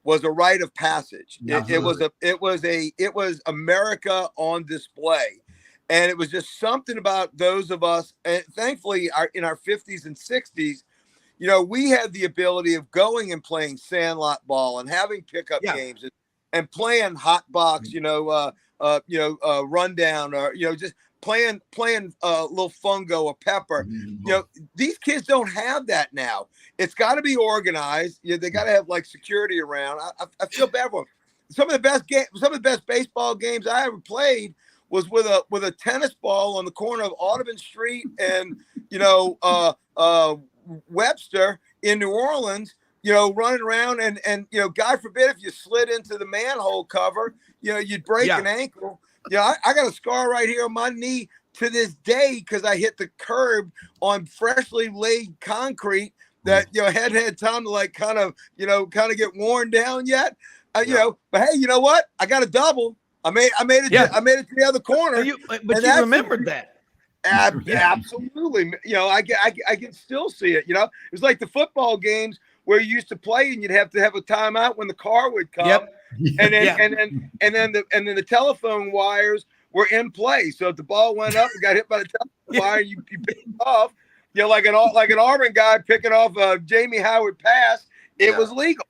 was a rite of passage. It was America on display. And it was just something about those of us, and thankfully in our 50s and 60s, we had the ability of going and playing sandlot ball and having pickup games and playing hot box, rundown, or, just playing little fungo or pepper. These kids don't have that now. It's got to be organized. They got to have like security around. I feel bad for them. Some of the best baseball games I ever played was with a tennis ball on the corner of Audubon Street and Webster in New Orleans, running around and God forbid if you slid into the manhole cover, you'd break an ankle. I got a scar right here on my knee to this day because I hit the curb on freshly laid concrete that hadn't had time to kind of get worn down yet. But hey, you know what? I got a double. I made it. I made it to the other corner. But you remembered that. Absolutely. I can still see it. It was like the football games where you used to play and you'd have to have a timeout when the car would come. And then the telephone wires were in play. So if the ball went up and got hit by the telephone wire, you picked it off. Like an Auburn guy picking off a Jamie Howard pass, it was legal.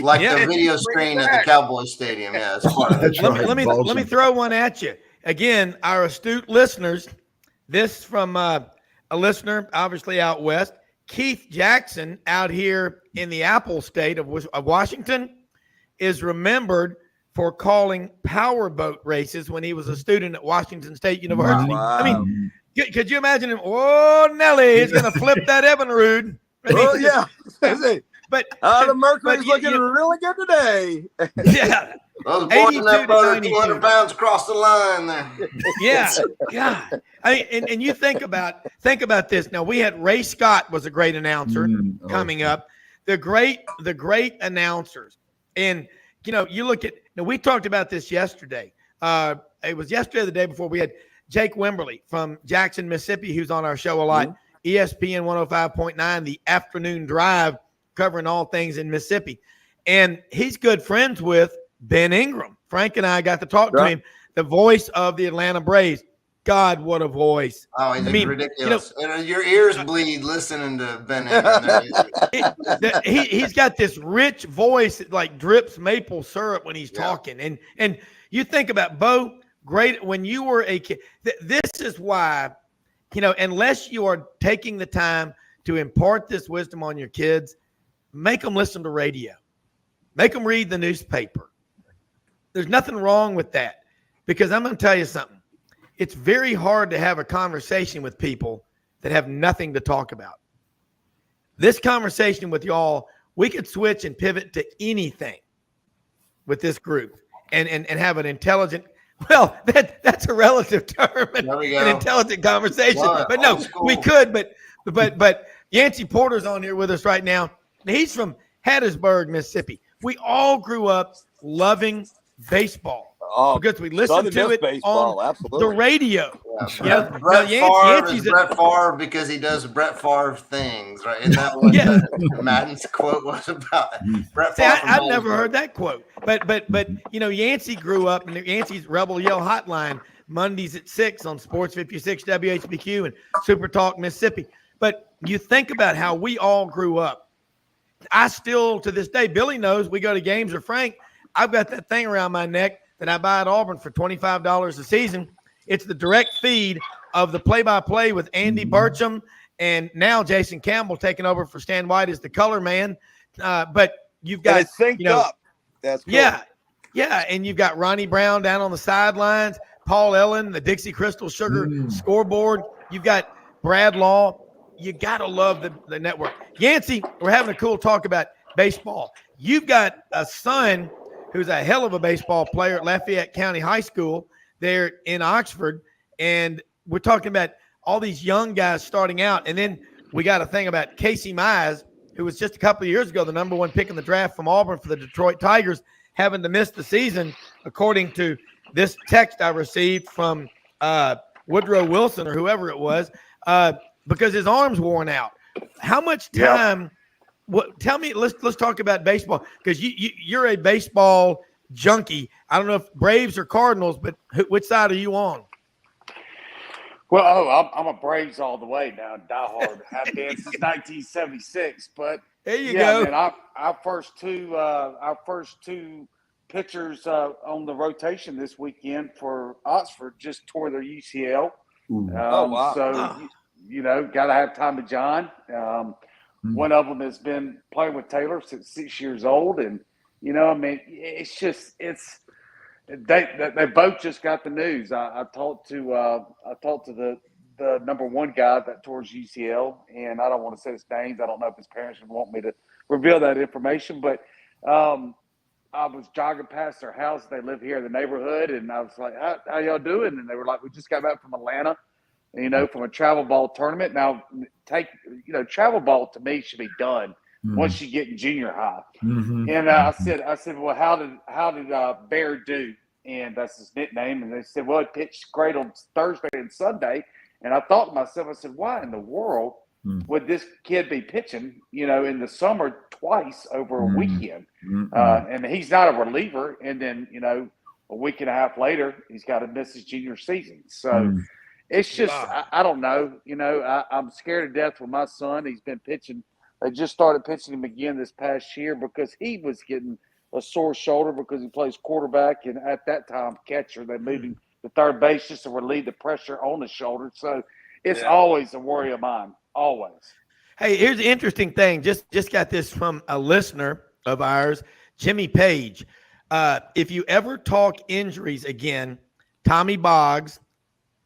Like the video screen at the Cowboys Stadium. Yeah, that's let me throw one at you. Again, our astute listeners, this from a listener, obviously out west, Keith Jackson out here in the Apple State of Washington is remembered for calling powerboat races when he was a student at Washington State University. Wow. I mean, could you imagine him? Oh, Nelly, he's going to flip that Evinrude. Oh, yeah. But the Mercury's looking really good today. Yeah. Those boys in that boat, 200 pounds across the line there. Yeah. God. I mean, and you think about this. Now, we had Ray Scott was a great announcer coming up. The great announcers. And, you look at – now, we talked about this yesterday. It was yesterday or the day before. We had Jake Wimberly from Jackson, Mississippi, who's on our show a lot. ESPN 105.9, The Afternoon Drive, covering all things in Mississippi. And he's good friends with Ben Ingram. Frank and I got to talk to him, the voice of the Atlanta Braves. God, what a voice. Oh, he's ridiculous. Your ears bleed listening to Ben Ingram. He's got this rich voice that like drips maple syrup when he's talking. And you think about Bo, great when you were a kid. This is why, unless you are taking the time to impart this wisdom on your kids, make them listen to radio. Make them read the newspaper. There's nothing wrong with that, because I'm going to tell you something. It's very hard to have a conversation with people that have nothing to talk about. This conversation with y'all, we could switch and pivot to anything with this group and have an intelligent, well, that's a relative term, an intelligent conversation. But no, we could, but Yancey Porter's on here with us right now. He's from Hattiesburg, Mississippi. We all grew up loving baseball because we listened to it on the radio. Brett Favre is Brett Favre because he does Brett Favre things, right? Isn't that what Madden's quote was about? Brett Favre. I've never heard that quote. But Yancey grew up, and Yancey's Rebel Yell Hotline Mondays at 6 on Sports 56 WHBQ and Super Talk Mississippi. But you think about how we all grew up. I still, to this day, Billy knows, we go to games, or Frank, I've got that thing around my neck that I buy at Auburn for $25 a season. It's the direct feed of the play-by-play with Andy Burcham and now Jason Campbell taking over for Stan White as the color man. But you've got it's synced up. That's cool. Yeah, and you've got Ronnie Browne down on the sidelines, Paul Ellen, the Dixie Crystal Sugar scoreboard. You've got Brad Law. You got to love the network. Yancey, we're having a cool talk about baseball. You've got a son who's a hell of a baseball player at Lafayette County High School there in Oxford, and we're talking about all these young guys starting out. And then we got a thing about Casey Mize, who was just a couple of years ago the number one pick in the draft from Auburn for the Detroit Tigers, having to miss the season, according to this text I received from Woodrow Wilson or whoever it was, because his arm's worn out. How much time? What? Tell me. Let's talk about baseball, because you're a baseball junkie. I don't know if Braves or Cardinals, but which side are you on? Well, I'm a Braves all the way now, diehard. I've been since 1976. But there you go. Man, our first two pitchers on the rotation this weekend for Oxford just tore their UCL. Wow! So got to have Tommy John. One of them has been playing with Taylor since 6 years old, and they both just got the news. I talked to the number one guy that tore his UCL, and I don't want to say his names. I don't know if his parents would want me to reveal that information, but I was jogging past their house. They live here in the neighborhood, and I was like, how y'all doing? And they were like, we just got back from Atlanta, from a travel ball tournament. Now, travel ball to me should be done once you get in junior high. And I said, well, how did Bear do? And that's his nickname. And they said, well, he pitched great on Thursday and Sunday. And I thought to myself, I said, why in the world would this kid be pitching, in the summer twice over a weekend? And he's not a reliever. And then, a week and a half later, he's got to miss his junior season. So it's just, I don't know. I'm scared to death for my son. He's been pitching. They just started pitching him again this past year because he was getting a sore shoulder because he plays quarterback and at that time catcher. They moved him to third base just to relieve the pressure on the shoulder. So it's always a worry of mine, always. Hey, here's the interesting thing. Just got this from a listener of ours, Jimmy Page. If you ever talk injuries again, Tommy Boggs,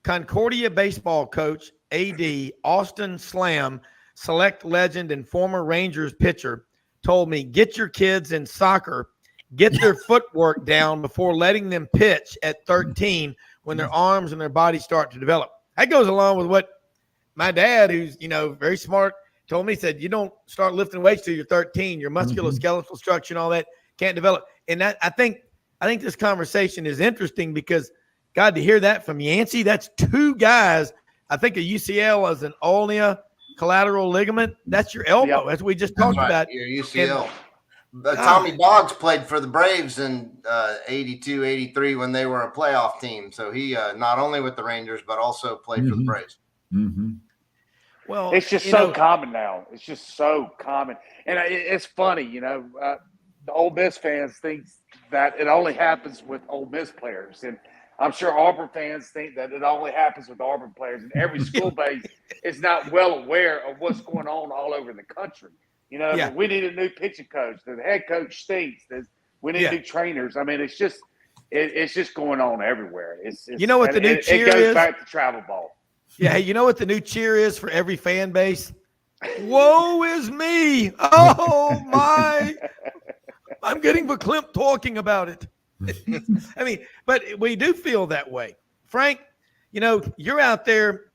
Concordia baseball coach, AD, Austin Slam, select legend and former Rangers pitcher, told me, get your kids in soccer, get their footwork down before letting them pitch at 13 when their arms and their body start to develop. That goes along with what my dad, who's, very smart, told me. He said, you don't start lifting weights till you're 13. Your musculoskeletal structure and all that can't develop. And that, I think this conversation is interesting because, God, to hear that from Yancey, that's two guys. I think a UCL is an ulna collateral ligament. That's your elbow, as we just talked about. Your UCL. Tommy Boggs played for the Braves in 82, 83 when they were a playoff team. So he not only with the Rangers, but also played for the Braves. Well, it's just so common now. It's just so common. And it's funny, the Ole Miss fans think that it only happens with Ole Miss players. And I'm sure Auburn fans think that it only happens with Auburn players. And every school base is not well aware of what's going on all over the country. We need a new pitching coach. The head coach stinks. We need new trainers. I mean, it's just going on everywhere. What the new cheer is? It goes back to travel ball. Yeah, you know what the new cheer is for every fan base? Woe is me. Oh, my. I'm getting verklempt talking about it. I mean, but we do feel that way. Frank, you're out there.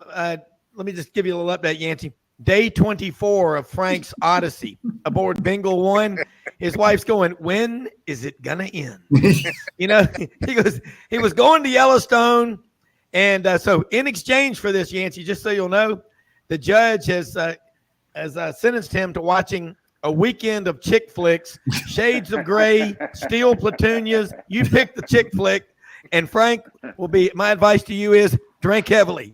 Let me just give you a little update, Yancey. Day 24 of Frank's Odyssey aboard Bengal 1. His wife's going, when is it going to end? He was going to Yellowstone. And so in exchange for this, Yancey, just so you'll know, the judge has sentenced him to watching a weekend of chick flicks, Shades of Grey, Steel Platunias. You pick the chick flick, and Frank my advice to you is drink heavily.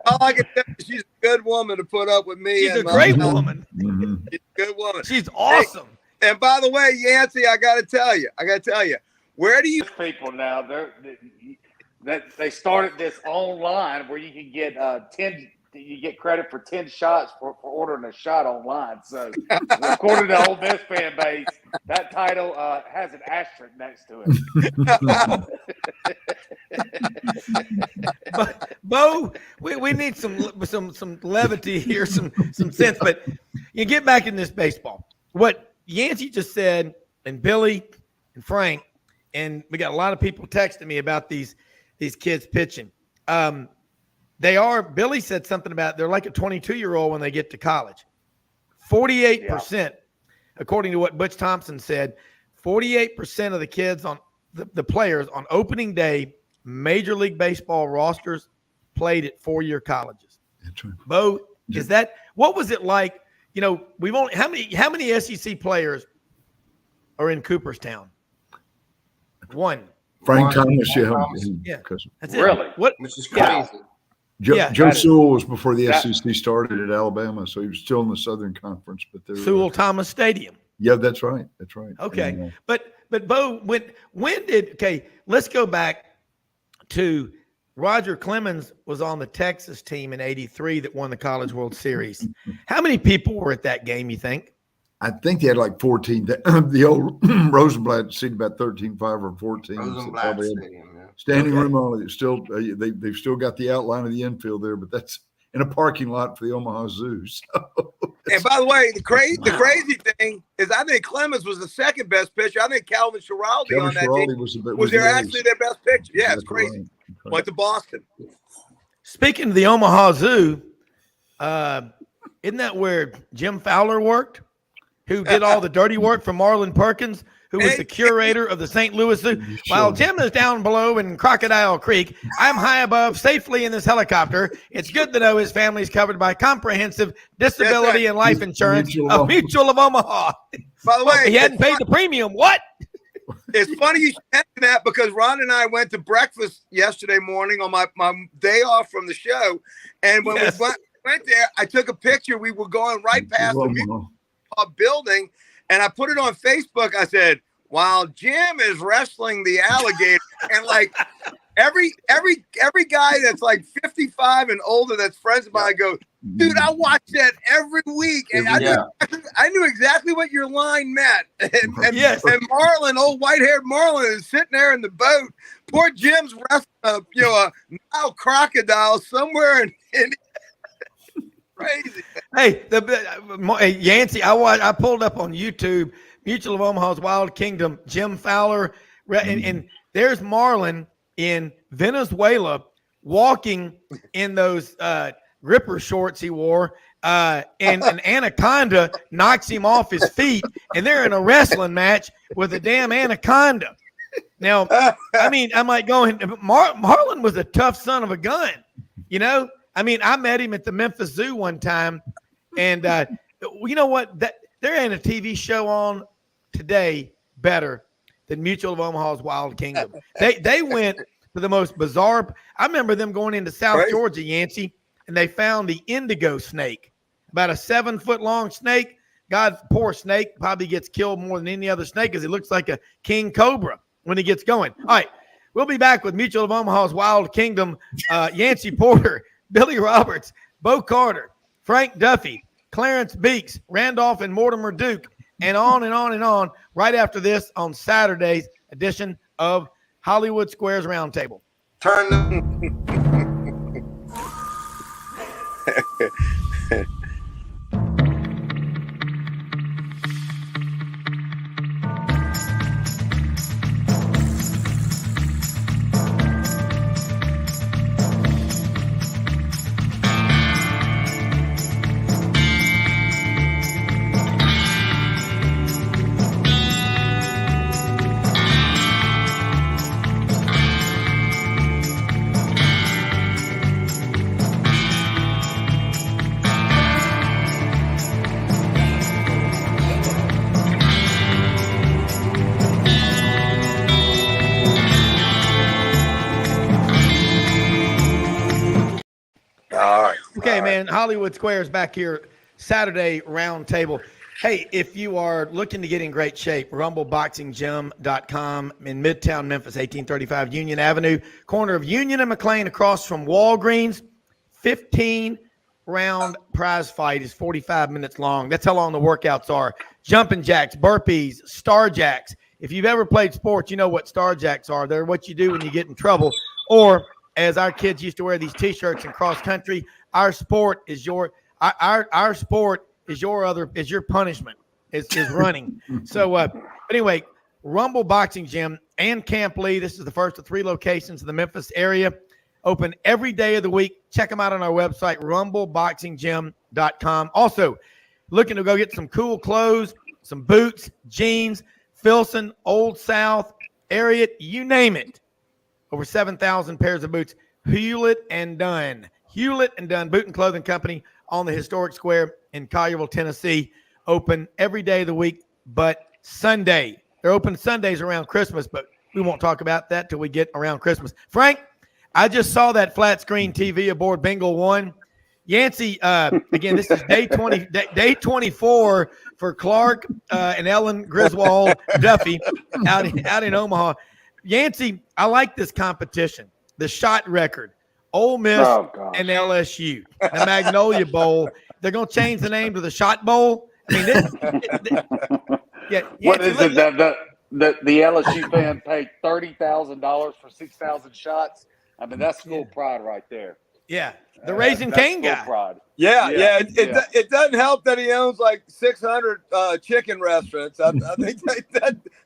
All I can tell you, she's a good woman to put up with me. She's a great woman. She's a good woman. She's awesome. Hey, and by the way, Yancey, I got to tell you, where do you people now? They started this online where you can get 10 you get credit for 10 shots for ordering a shot online. So, according to the Ole Miss fan base, that title has an asterisk next to it. But, Bo, we need some levity here, some sense. But you get back in this baseball. What Yancey just said, and Billy and Frank, and we got a lot of people texting me about these kids pitching. Billy said something about they're like a 22-year-old when they get to college. 48%, according to what Butch Thompson said, 48% of the kids on the players on opening day, Major League Baseball rosters played at 4-year colleges. That's right. Bo, what was it like? You know, how many SEC players are in Cooperstown? One. Frank Thomas, yeah. That's it. Really? Which is crazy. Joe Sewell was before the SEC started at Alabama, so he was still in the Southern Conference. But Sewell Thomas Stadium. Yeah, that's right. That's right. Okay, and, but Bo, let's go back to Roger Clemens was on the Texas team in '83 that won the College World Series. How many people were at that game, you think? I think they had like 14. The old Rosenblatt seated about 13.5 or 14. Rosenblatt Stadium, yeah. Standing room only. It's still they've still got the outline of the infield there, but that's in a parking lot for the Omaha Zoo. So. And by the way, the crazy thing is, I think Clemens was the second best pitcher. I think Calvin Schiraldi on that team was actually their best pitcher. Yeah, it's crazy. Right. Went to Boston. Speaking of the Omaha Zoo, isn't that where Jim Fowler worked? Who did all the dirty work for Marlon Perkins, who was the curator of the St. Louis Zoo. While Jim is down below in Crocodile Creek, I'm high above, safely in this helicopter. It's good to know his family is covered by comprehensive disability and life insurance of Mutual of Omaha. By the way, he hadn't paid the premium. What? It's funny you should mention that, because Ron and I went to breakfast yesterday morning on my day off from the show. And when we went there, I took a picture. We were going right past the Mutual building, and I put it on Facebook. I said, while Jim is wrestling the alligator, and like every guy that's like 55 and older that's friends of mine, I go, dude, I watch that every week, and I knew exactly what your line meant. And Marlon, old white-haired Marlon, is sitting there in the boat. Poor Jim's wrestling a Nile crocodile somewhere in crazy. Hey, Yancey, I pulled up on YouTube, Mutual of Omaha's Wild Kingdom, Jim Fowler, and there's Marlon in Venezuela walking in those gripper shorts he wore, and an anaconda knocks him off his feet, and they're in a wrestling match with a damn anaconda. Now, I mean, I'm like going, Marlon was a tough son of a gun, you know? I mean, I met him at the Memphis Zoo one time, and you know what? There ain't a TV show on today better than Mutual of Omaha's Wild Kingdom. They went to the most bizarre. I remember them going into South Georgia, Yancey, and they found the indigo snake, about a 7-foot-long snake. God, poor snake, probably gets killed more than any other snake because it looks like a king cobra when he gets going. All right, we'll be back with Mutual of Omaha's Wild Kingdom, Yancey Porter, Billy Roberts, Bo Carter, Frank Duffy, Clarence Beeks, Randolph and Mortimer Duke, and on and on and on, right after this on Saturday's edition of Hollywood Squares Roundtable. Okay, man, Hollywood Squares back here, Saturday Roundtable. Hey, if you are looking to get in great shape, rumbleboxinggym.com in Midtown Memphis, 1835 Union Avenue, corner of Union and McLean, across from Walgreens, 15 round prize fight is 45 minutes long. That's how long the workouts are. Jumping jacks, burpees, star jacks. If you've ever played sports, you know what star jacks are. They're what you do when you get in trouble. Or as our kids used to wear these T-shirts in cross country, our sport is your punishment. Is running. So anyway, Rumble Boxing Gym and Camp Lee. This is the first of 3 locations in the Memphis area. Open every day of the week. Check them out on our website, rumbleboxinggym.com. Also, looking to go get some cool clothes, some boots, jeans, Filson, Old South, Ariat, you name it. Over 7,000 pairs of boots. Hewlett and Dunn Boot and Clothing Company on the historic square in Collierville, Tennessee. Open every day of the week but Sunday. They're open Sundays around Christmas, but we won't talk about that till we get around Christmas. Frank, I just saw that flat screen TV aboard Bingo 1. Yancey, again, this is day 24 for Clark and Ellen Griswold Duffy out in Omaha. Yancey, I like this competition. The shot record, Ole Miss and LSU, the Magnolia Bowl. They're going to change the name to the Shot Bowl. I mean, what is it that the LSU fan paid $30,000 for 6,000 shots? I mean, that's school pride right there. Yeah, the Raising Cane guy. Pride. Yeah. It doesn't help that he owns like 600 chicken restaurants. I think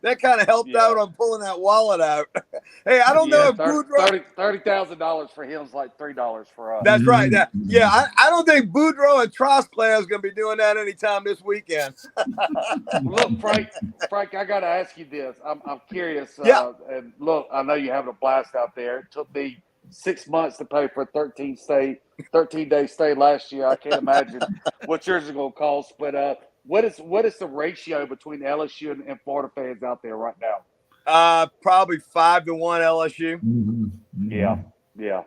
that kind of helped out on pulling that wallet out. Hey, I don't know if Boudreaux $30,000 for him is like $3 for us. That's right. Yeah, I don't think Boudreaux and Trosplay is going to be doing that anytime this weekend. Look, Frank, I got to ask you this. I'm curious. And look, I know you're having a blast out there. It took me 6 months to pay for a 13-day stay last year. I can't imagine what yours is going to cost. But what is the ratio between LSU and Florida fans out there right now? Probably 5-1 LSU. Mm-hmm. Yeah.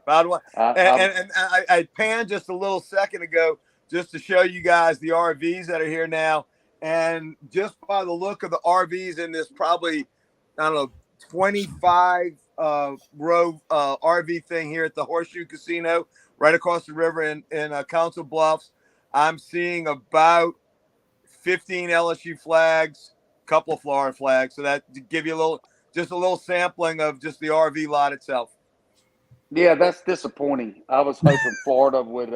5-1. And I panned just a little second ago just to show you guys the RVs that are here now. And just by the look of the RVs in this probably, 25 row RV thing here at the Horseshoe Casino right across the river in Council Bluffs, I'm seeing about 15 LSU flags, a couple of Florida flags. So that to give you a little sampling of just the RV lot itself. Yeah, that's disappointing. I was hoping Florida would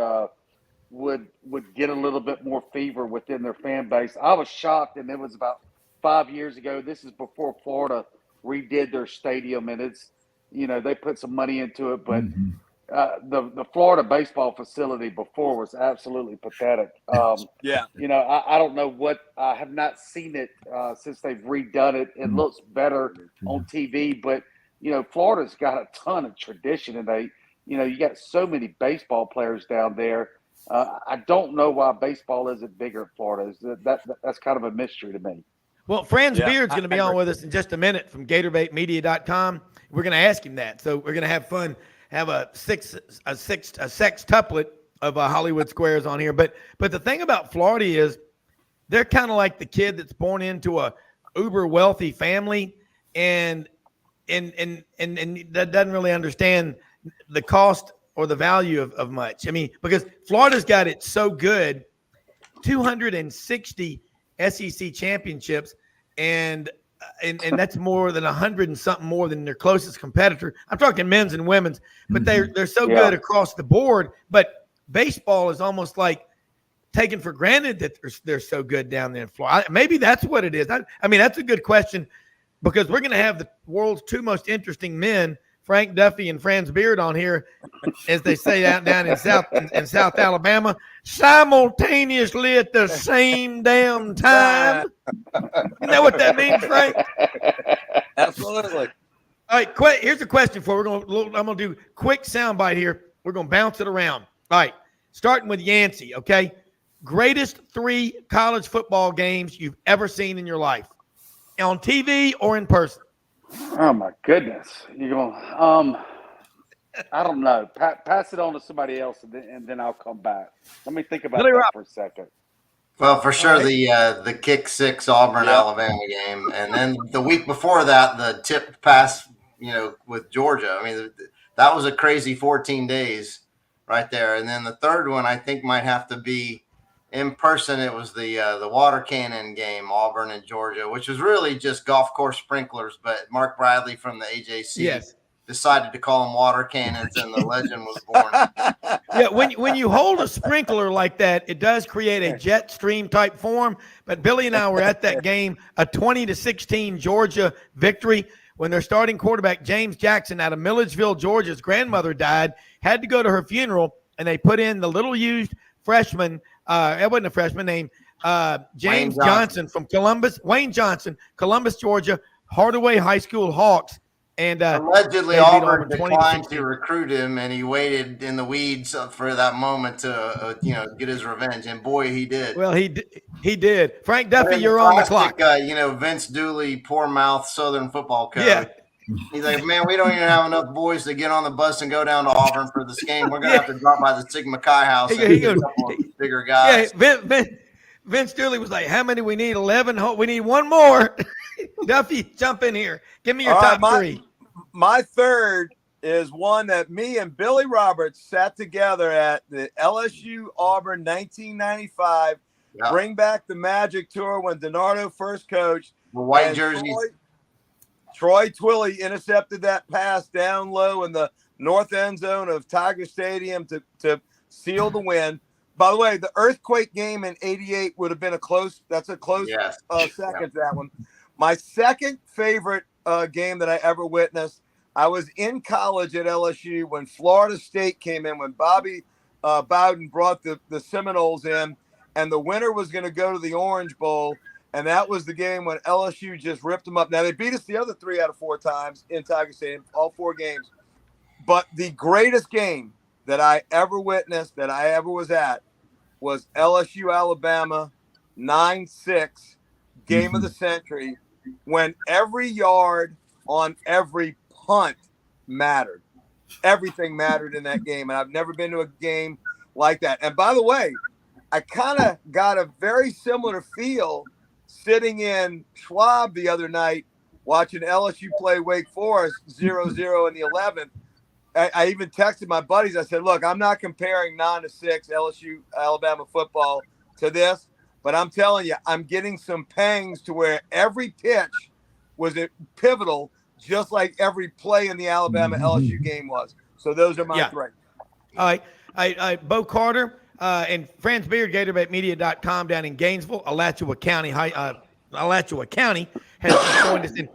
get a little bit more fever within their fan base. I was shocked, and it was about 5 years ago. This is before Florida redid their stadium, and it's, they put some money into it, but the Florida baseball facility before was absolutely pathetic. I don't know I have not seen it since they've redone it. It looks better on TV, but Florida's got a ton of tradition, and you got so many baseball players down there. I don't know why baseball isn't bigger in Florida. That's kind of a mystery to me. Well, Franz Beard's going to be on with us in just a minute from GatorbaitMedia.com. We're going to ask him that. So we're going to have fun, have a sextuplet of Hollywood squares on here. But the thing about Florida is they're kind of like the kid that's born into a uber wealthy family and that doesn't really understand the cost or the value of much. I mean, because Florida's got it so good, 260 SEC championships, and that's more than 100 and something more than their closest competitor. I'm talking men's and women's, but they're so good across the board. But baseball is almost like taken for granted that they're so good down there in Florida. Maybe that's what it is. I mean, that's a good question, because we're going to have the world's 2 most interesting men, Frank Duffy and Franz Beard, on here, as they say down in South Alabama, simultaneously at the same damn time. You know what that means, Frank? Absolutely. All right, here's a question for you. I'm gonna do quick soundbite here. We're gonna bounce it around. All right, starting with Yancey. Okay, greatest 3 college football games you've ever seen in your life, on TV or in person. Oh my goodness! You're going. I don't know. Pass it on to somebody else, and then I'll come back. Let me think about that for a second. Well, for sure, the kick 6 Auburn Alabama game, and then the week before that, the tipped pass, with Georgia. I mean, that was a crazy 14 days. right there. And then the third one I think might have to be in person. It was the water cannon game, Auburn and Georgia, which was really just golf course sprinklers. But Mark Bradley from the AJC decided to call them water cannons, and the legend was born. Yeah, when you hold a sprinkler like that, it does create a jet stream type form. But Billy and I were at that game, a 20-16 Georgia victory, when their starting quarterback, James Jackson, out of Milledgeville, Georgia's grandmother died, had to go to her funeral, and they put in the little used freshman, it wasn't a freshman, named James Johnson from Columbus, Wayne Johnson, Columbus, Georgia, Hardaway High School Hawks. And allegedly Auburn declined to recruit him, and he waited in the weeds for that moment to get his revenge. And boy, he did. Well, he did. Frank Duffy, you're on the clock. Vince Dooley, poor mouth Southern football coach. Yeah. He's like, man, we don't even have enough boys to get on the bus and go down to Auburn for this game. We're gonna have to drop by the Sigma Chi house and get a couple of bigger guys. Yeah, Vince Dooley was like, how many we need? 11. We need one more. Duffy, jump in here. Give me your top three. My third is one that me and Billy Roberts sat together at the LSU Auburn 1995 Bring Back the Magic tour when DiNardo first coached. The white jersey. Troy Twilley intercepted that pass down low in the north end zone of Tiger Stadium to seal the win. By the way, the earthquake game in '88 would have been a close second to that one. My second favorite game that I ever witnessed, I was in college at LSU when Florida State came in, when Bobby Bowden brought the Seminoles in, and the winner was going to go to the Orange Bowl, and that was the game when LSU just ripped them up. Now, they beat us the other 3 out of 4 times in Tiger Stadium, all 4 games. But the greatest game that I ever witnessed, that I ever was at, was LSU Alabama 9-6, game of the century, when every yard on every punt mattered. Everything mattered in that game, and I've never been to a game like that. And by the way, I kind of got a very similar feel sitting in Schwab the other night watching LSU play Wake Forest 0-0 in the 11th. I even texted my buddies. I said, look, I'm not comparing 9-6 LSU Alabama football to this, but I'm telling you, I'm getting some pangs to where every pitch was pivotal, just like every play in the Alabama LSU game was. So those are my three. All right. Bo Carter and Franz Beard, GatorbaitMedia.com down in Gainesville, Alachua County, has joined us in.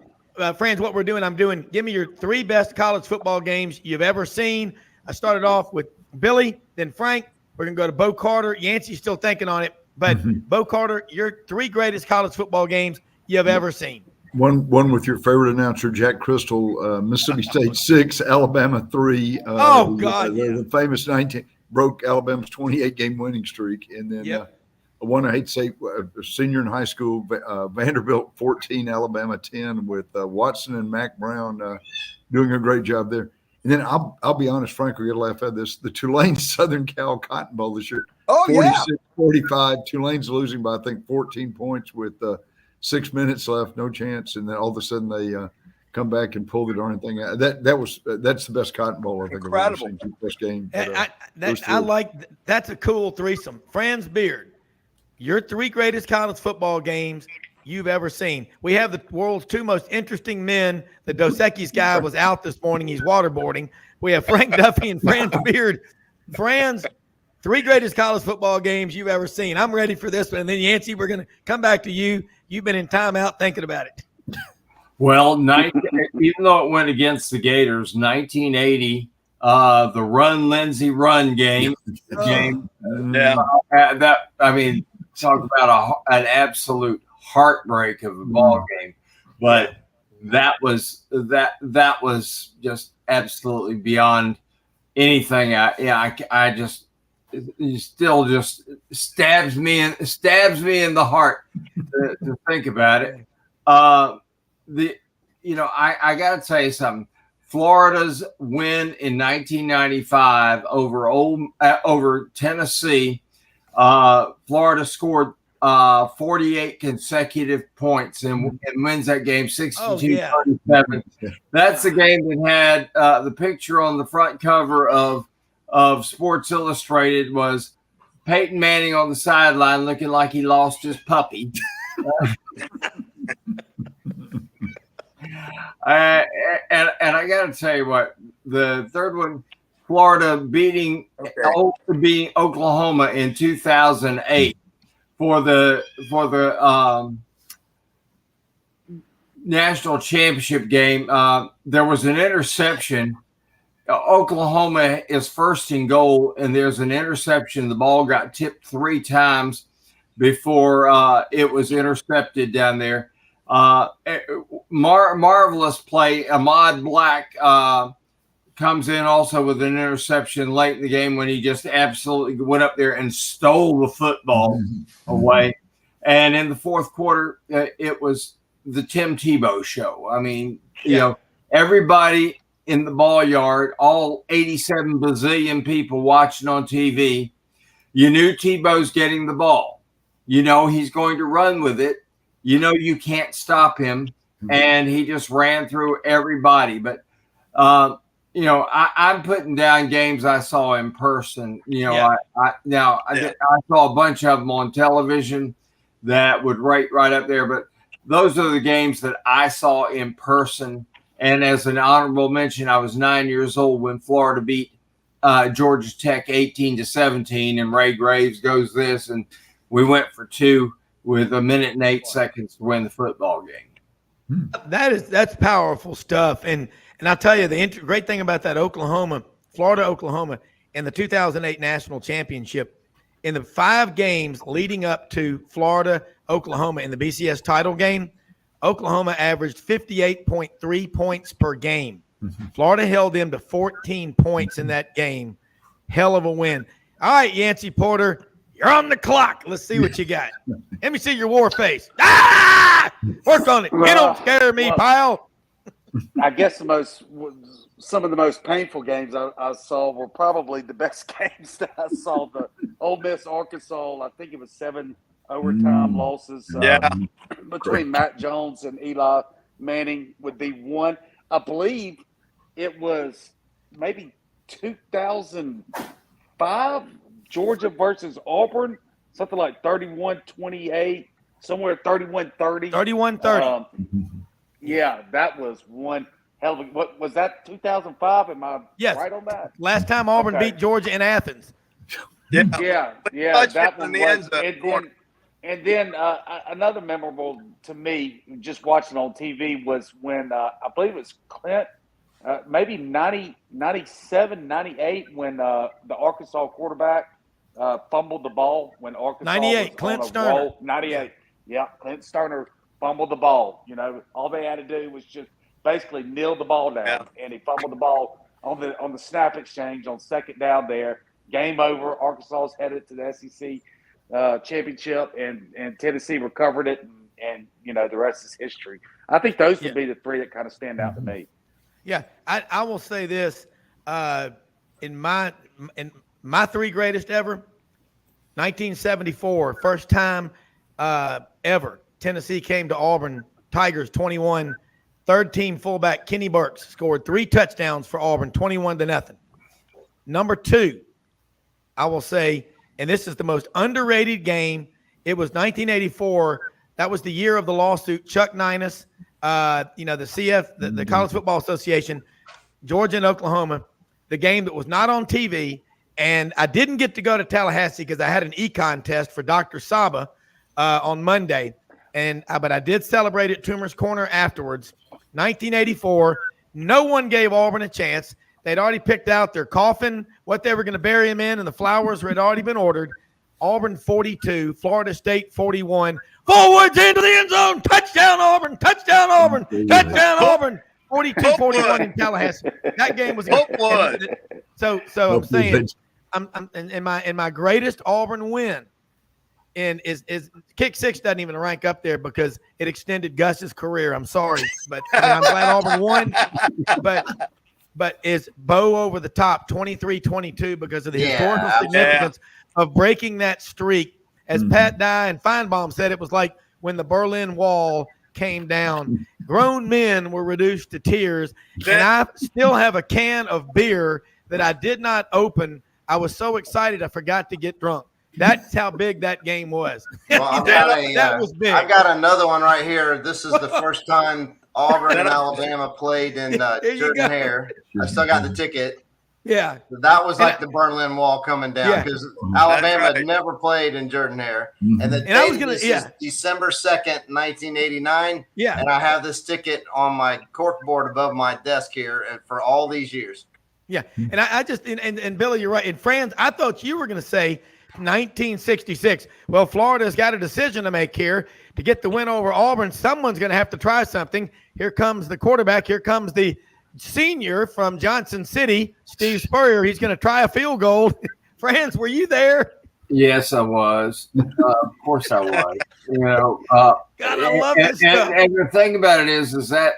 Franz, what we're doing, give me your 3 best college football games you've ever seen. I started off with Billy, then Frank. We're going to go to Bo Carter. Yancey's still thinking on it. But Bo Carter, your 3 greatest college football games you've ever seen. One with your favorite announcer, Jack Crystal, Mississippi State 6, Alabama 3. The famous 19 broke Alabama's 28-game winning streak. And then one I hate to say, a senior in high school, Vanderbilt 14, Alabama 10, with Watson and Mac Browne doing a great job there. And then I'll be honest, Frank, we're going to laugh at this. The Tulane Southern Cal Cotton Bowl this year, 46-45. Tulane's losing by, I think, 14 points with 6 minutes left, no chance. And then all of a sudden they come back and pull the darn thing out. That's the best Cotton Bowl I think I've ever seen. Best game. That's a cool threesome. Franz Beard, your 3 greatest college football games you've ever seen. We have the world's 2 most interesting men. The Dos Equis guy was out this morning. He's waterboarding. We have Frank Duffy and Franz Beard. Franz, 3 greatest college football games you've ever seen. I'm ready for this one. And then, Yancey, we're going to come back to you. You've been in timeout thinking about it. Well, even though it went against the Gators, 1980, the Run Lindsey Run game. Talk about an absolute heartbreak of a ball game, but that was just absolutely beyond anything. I just it still just stabs me in the heart to think about it. I got to tell you something. Florida's win in 1995 over Tennessee. Florida scored 48 consecutive points and wins that game 62-37. That's the game that had the picture on the front cover of of Sports Illustrated was Peyton Manning on the sideline looking like he lost his puppy. And I got to tell you what, the third one, Florida beating Oklahoma in 2008 for the national championship game. There was an interception. Oklahoma is first and goal, and there's an interception. The ball got tipped 3 times before it was intercepted down there. Marvelous play. Ahmad Black comes in also with an interception late in the game when he just absolutely went up there and stole the football away. And in the fourth quarter, it was the Tim Tebow show. I mean, you know, everybody in the ball yard, all 87 bazillion people watching on TV, you knew Tebow's getting the ball. You know he's going to run with it. You know you can't stop him. And he just ran through everybody. But, you know, I'm putting down games I saw in person. You know, I saw a bunch of them on television that would rate right up there. But those are the games that I saw in person. And as an honorable mention, I was 9 years old when Florida beat Georgia Tech 18-17, and Ray Graves goes this, and we went for 2 with 1 minute and 8 seconds to win the football game. That's powerful stuff. And I'll tell you, the great thing about that Florida-Oklahoma, in the 2008 national championship, in the 5 games leading up to Florida-Oklahoma in the BCS title game, Oklahoma averaged 58.3 points per game. Florida held them to 14 points in that game. Hell of a win. All right, Yancey Porter, you're on the clock. Let's see what you got. Let me see your war face. Ah! Work on it. You don't scare me, pal. I guess some of the most painful games I saw were probably the best games that I saw. The Ole Miss Arkansas, I think it was 7 overtime losses between Matt Jones and Eli Manning would be one. I believe it was maybe 2005, Georgia versus Auburn, something like 31-28, somewhere 31-30. 31-30. Yeah, that was one hell of a – what was that, 2005? Am I right on that? Last time Auburn beat Georgia in Athens. Yeah, that one was – And then another memorable to me, just watching on TV, was when I believe it was Clint, maybe 97, 98, when the Arkansas quarterback fumbled the ball when Arkansas 98, Clint Sterner. 98, yeah, Clint Sterner fumbled the ball. You know, all they had to do was just basically kneel the ball down, and he fumbled the ball on the snap exchange on second down there. Game over. Arkansas's headed to the SEC championship, and Tennessee recovered it, and you know the rest is history. I think those would be the 3 that kind of stand out to me. Yeah, I will say this: in my 3 greatest ever, 1974, first time ever Tennessee came to Auburn. Tigers 21. Third team fullback Kenny Burks scored 3 touchdowns for Auburn, 21-0. Number 2, I will say. And this is the most underrated game. It was 1984. That was the year of the lawsuit. Chuck Ninus, the CF, the College Football Association, Georgia and Oklahoma, the game that was not on TV. And I didn't get to go to Tallahassee because I had an econ test for Dr. Saba on Monday. But I did celebrate at Toomer's Corner afterwards. 1984. No one gave Auburn a chance. They'd already picked out their coffin, what they were going to bury him in, and the flowers had already been ordered. Auburn 42, Florida State 41. Forwards into the end zone. Touchdown, Auburn. Touchdown, Auburn. Touchdown, Auburn. 42-41 in Tallahassee. That game was so I'm saying I'm in my greatest Auburn win is kick 6 doesn't even rank up there because it extended Gus's career. I'm sorry, but I'm glad Auburn won. But is Bo over the top 23-22 because of the historical significance of breaking that streak. As Pat Dye and Feinbaum said, it was like when the Berlin Wall came down. Grown men were reduced to tears. And I still have a can of beer that I did not open I was so excited I forgot to get drunk. That's how big that game was. Well, that was big. I've got another one right here. This is the first time Auburn and Alabama played in Jordan-Hare. I still got the ticket. Yeah. That was like the Berlin Wall coming down because Alabama had never played in Jordan-Hare. And the date is December 2nd, 1989. Yeah. And I have this ticket on my corkboard above my desk here for all these years. Yeah. And I just, and Billy, you're right. And Franz, I thought you were going to say 1966. Well, Florida's got a decision to make here to get the win over Auburn. Someone's going to have to try something. Here comes the quarterback. Here comes the senior from Johnson City, Steve Spurrier. He's going to try a field goal. Franz, were you there? Yes, I was. Of course I was. God, I love this stuff. And the thing about it is that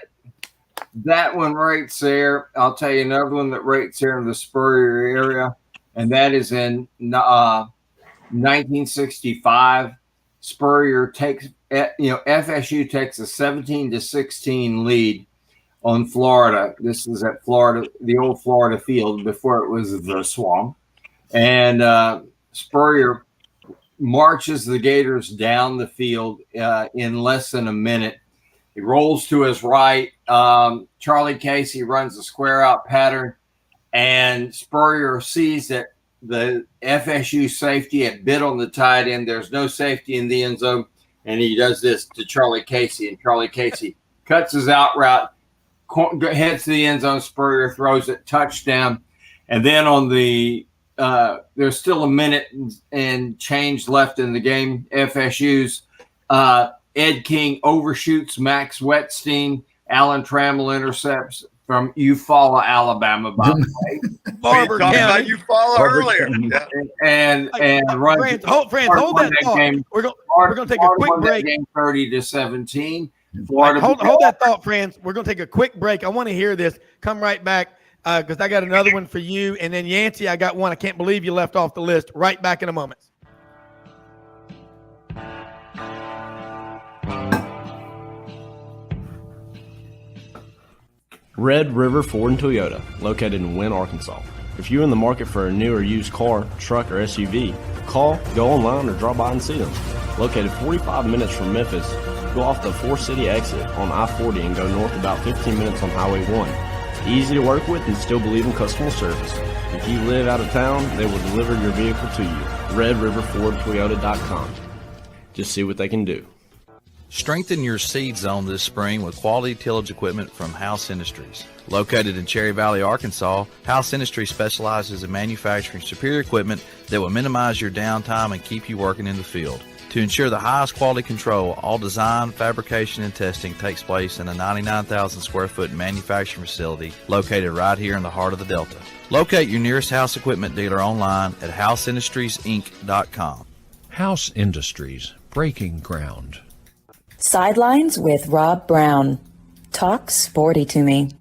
one rates there. I'll tell you another one that rates here in the Spurrier area, and that is in 1965. Spurrier takes, FSU takes a 17-16 lead on Florida. This is at Florida, the old Florida field before it was the Swamp. And Spurrier marches the Gators down the field in less than a minute. He rolls to his right. Charlie Casey runs a square out pattern, and Spurrier sees that the FSU safety had bit on the tight end. There's no safety in the end zone, and he does this to Charlie Casey, and Charlie Casey cuts his out route, heads to the end zone. Spurrier throws it, touchdown. And then on the there's still a minute and change left in the game. FSU's Ed King overshoots Max Wetstein. Alan Trammell intercepts from Eufaula, Alabama, by the way. Barber County. Eufaula earlier. Yeah. And runs. Franz, hold that thought. Game. We're going to take a quick break. 30-17. Hold that thought, Franz. We're going to take a quick break. I want to hear this. Come right back because I got another one for you. And then Yancey, I got one. I can't believe you left off the list. Right back in a moment. Red River Ford and Toyota, located in Wynne, Arkansas. If you're in the market for a new or used car, truck, or SUV, call, go online, or drop by and see them. Located 45 minutes from Memphis, go off the 4-city exit on I-40 and go north about 15 minutes on Highway 1. Easy to work with and still believe in customer service. If you live out of town, they will deliver your vehicle to you. RedRiverFordToyota.com. Just see what they can do. Strengthen your seed zone this spring with quality tillage equipment from House Industries. Located in Cherry Valley, Arkansas, House Industries specializes in manufacturing superior equipment that will minimize your downtime and keep you working in the field. To ensure the highest quality control, all design, fabrication, and testing takes place in a 99,000 square foot manufacturing facility located right here in the heart of the Delta. Locate your nearest House equipment dealer online at houseindustriesinc.com. House Industries, breaking ground. Sidelines with Rob Browne. Talk sporty to me.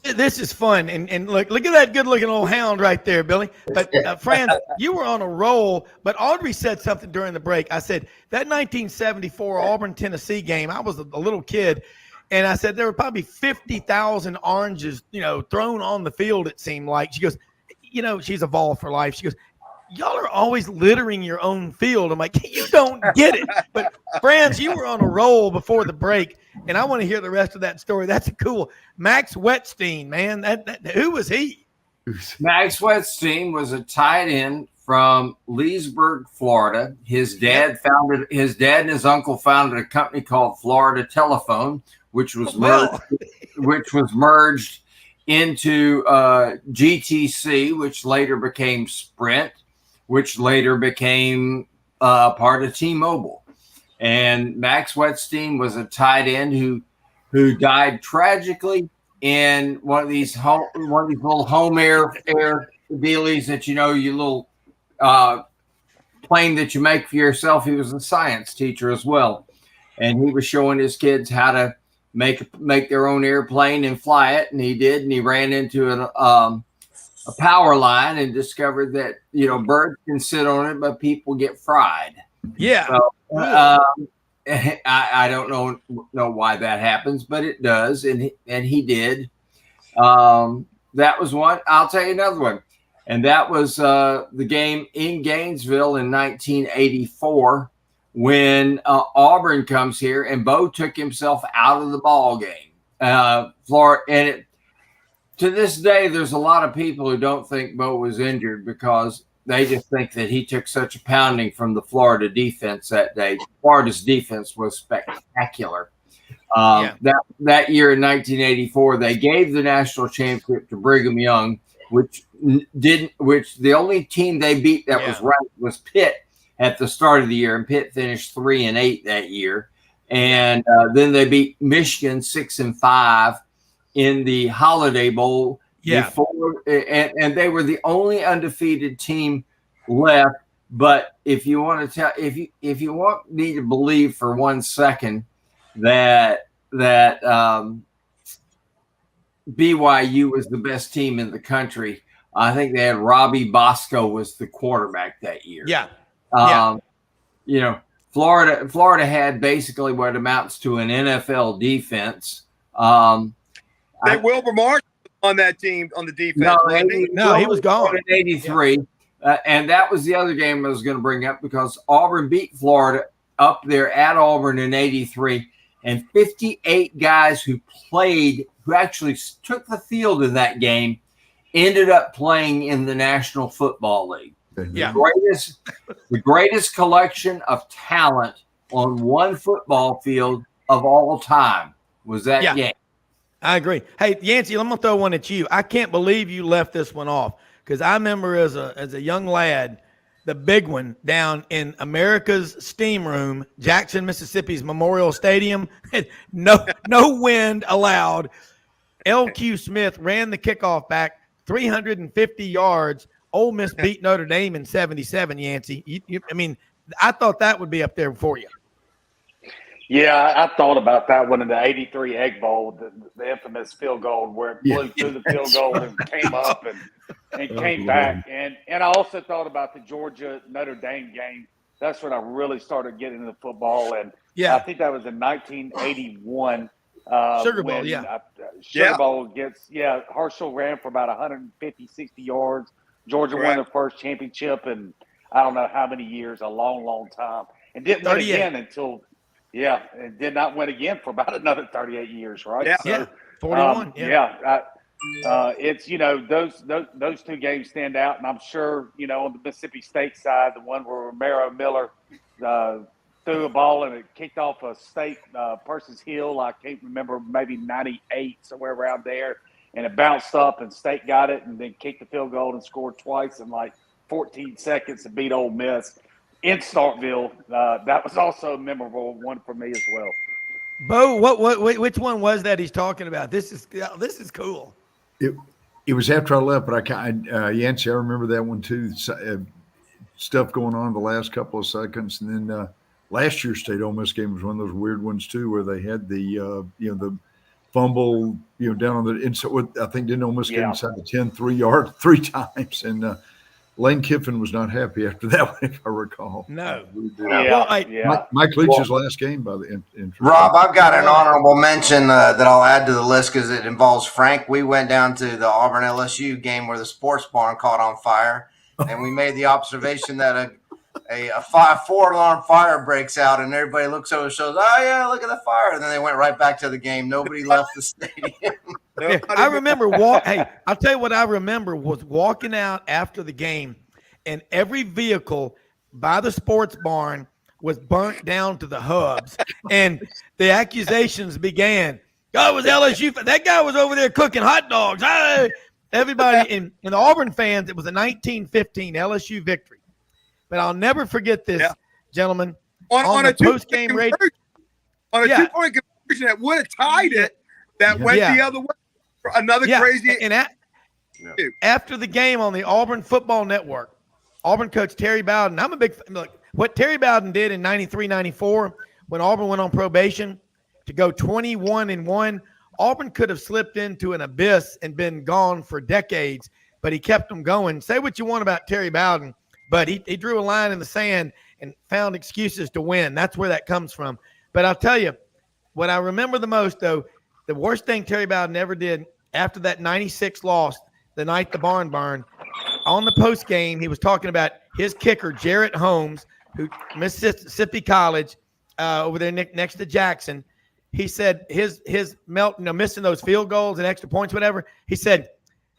This is fun. And look at that good-looking old hound right there, Billy. But, Franz, you were on a roll, but Audrey said something during the break. I said, that 1974 Auburn-Tennessee game, I was a little kid, and I said there were probably 50,000 oranges, thrown on the field, it seemed like. She goes, she's evolved for life. She goes, y'all are always littering your own field. I'm like, you don't get it. But, Franz, you were on a roll before the break, and I want to hear the rest of that story. That's cool. Max Wetstein, man, who was he? Max Wetstein was a tight end from Leesburg, Florida. His dad and his uncle founded a company called Florida Telephone, which was merged into GTC, which later became Sprint, which later became part of T-Mobile. And Max Wetstein was a tight end who died tragically in one of these little home air dealies that your little plane that you make for yourself. He was a science teacher as well, and he was showing his kids how to make their own airplane and fly it, and he did, and he ran into a power line and discovered that birds can sit on it, but people get fried. Yeah. So, I don't know why that happens, but it does, and he did. That was one. I'll tell you another one, and that was the game in Gainesville in 1984 when Auburn comes here, and Bo took himself out of the ball game. Florida, and to this day, there's a lot of people who don't think Bo was injured because they just think that he took such a pounding from the Florida defense that day. Florida's defense was spectacular. That year in 1984, they gave the national championship to Brigham Young, which the only team they beat that was ranked was Pitt at the start of the year, and Pitt finished 3-8 that year. And then they beat Michigan 6-5 in the Holiday Bowl. And they were the only undefeated team left. But if you want to tell, if you want me to believe for 1 second that BYU was the best team in the country, I think they had Robbie Bosco was the quarterback that year. You know, Florida had basically what amounts to an NFL defense. Wilbur Marshall on that team on the defense. No, he was gone in 83. And that was the other game I was going to bring up because Auburn beat Florida up there at Auburn in 83. And 58 guys who actually took the field in that game ended up playing in the National Football League. The greatest collection of talent on one football field of all time was that game. I agree. Hey, Yancey, I'm going to throw one at you. I can't believe you left this one off because I remember as a young lad, the big one down in America's Steam Room, Jackson, Mississippi's Memorial Stadium. No wind allowed. L.Q. Smith ran the kickoff back 350 yards. Ole Miss beat Notre Dame in 77, Yancey. I mean, I thought that would be up there for you. Yeah, I thought about that one in the 83 Egg Bowl, the infamous field goal where it blew through the field goal and came up and came back. And I also thought about the Georgia-Notre Dame game. That's when I really started getting into football. And I think that was in 1981. Sugar Bowl, Sugar Bowl gets, Herschel ran for about 150, 60 yards. Georgia won their first championship in I don't know how many years, a long, long time. And didn't win again until – and did not win again for about another 38 years, right? 41. It's those two games stand out, and I'm sure on the Mississippi State side, the one where Romero Miller threw a ball and it kicked off a state person's heel. I can't remember, maybe 98, somewhere around there, and it bounced up and State got it and then kicked the field goal and scored twice in like 14 seconds and beat Ole Miss in Starkville. That was also a memorable one for me as well. Bo, which one was that he's talking about? This is cool. It was after I left, but Yancey, I remember that one too. Stuff going on the last couple of seconds, and then last year's State Ole Miss game was one of those weird ones too, where they had the the fumble down on the inside. I think didn't Ole Miss get inside the 10 3-yard 3 times, and Lane Kiffin was not happy after that one, if I recall. No. Mike Leach's last game by the end. Rob, I've got an honorable mention that I'll add to the list because it involves Frank. We went down to the Auburn LSU game where the sports barn caught on fire, and we made the observation that a 4-alarm fire breaks out, and everybody looks over and shows, oh, yeah, look at the fire. And then they went right back to the game. Nobody left the stadium. I remember I'll tell you what I remember was walking out after the game, and every vehicle by the sports barn was burnt down to the hubs, and the accusations began. Oh, it was LSU. That guy was over there cooking hot dogs. Hey! Everybody in the Auburn fans, it was a 1915 LSU victory. But I'll never forget this, gentlemen. On a post-game radio. On a 2-point conversion that would have tied it, that went the other way. Another crazy. And after the game on the Auburn Football Network, Auburn coach Terry Bowden. I'm a big look. What Terry Bowden did in 93-94 when Auburn went on probation to go 21-1, Auburn could have slipped into an abyss and been gone for decades, but he kept them going. Say what you want about Terry Bowden, but he drew a line in the sand and found excuses to win. That's where that comes from. But I'll tell you, what I remember the most, though, the worst thing Terry Bowden ever did after that 96 loss, the night the barn burned, on the post game, he was talking about his kicker, Jarrett Holmes, who Mississippi College, over there next to Jackson. He said his missing those field goals and extra points, whatever. He said,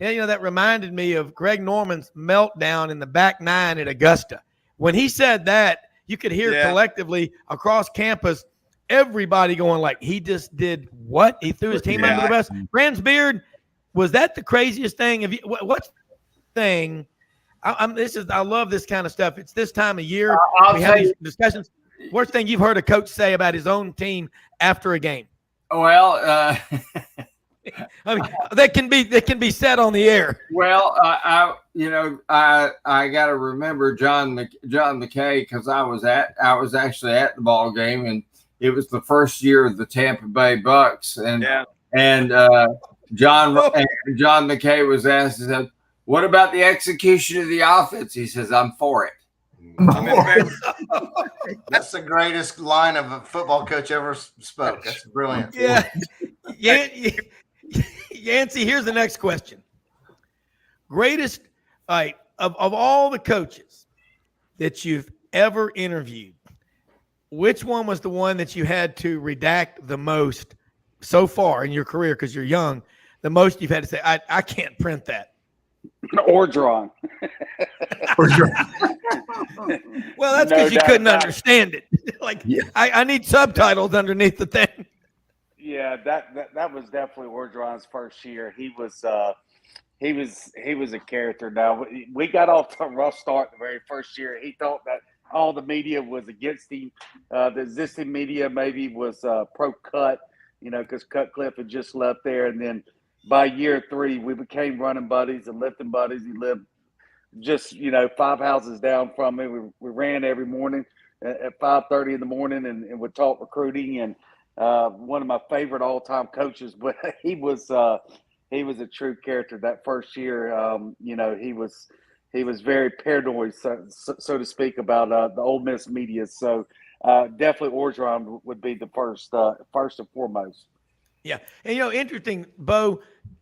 yeah, that reminded me of Greg Norman's meltdown in the back nine at Augusta. When he said that, you could hear collectively across campus, everybody going like, he just did what? He threw his team under the bus. Franz Beard, was that the craziest thing? What's the thing? I love this kind of stuff. It's this time of year. We have these discussions. Worst thing you've heard a coach say about his own team after a game? Well, I mean, that can be said on the air. Well, I got to remember John McKay, because I was actually at the ball game, and it was the first year of the Tampa Bay Bucks, and John McKay was asked, he said, "What about the execution of the offense?" He says, "I'm for it." That's the greatest line of a football coach ever spoke. That's brilliant. Yeah. Yancey, here's the next question. Greatest, of all the coaches that you've ever interviewed, which one was the one that you had to redact the most so far in your career, because you're young, the most you've had to say, I can't print that? Or drawn. Well, that's because you couldn't understand it. I need subtitles underneath the thing. Yeah, that was definitely Orgeron's first year. He was a character. Now, we got off to a rough start the very first year. He thought that all the media was against him. The existing media maybe was pro-Cut, because Cutcliffe had just left there. And then by year 3, we became running buddies and lifting buddies. He lived just, 5 houses down from me. We ran every morning at 5:30 in the morning and would talk recruiting. And one of my favorite all-time coaches, but he was a true character that first year. He was very paranoid, so to speak, about the Ole Miss media. So definitely Orgeron would be the first and foremost. Yeah, and interesting, Bo,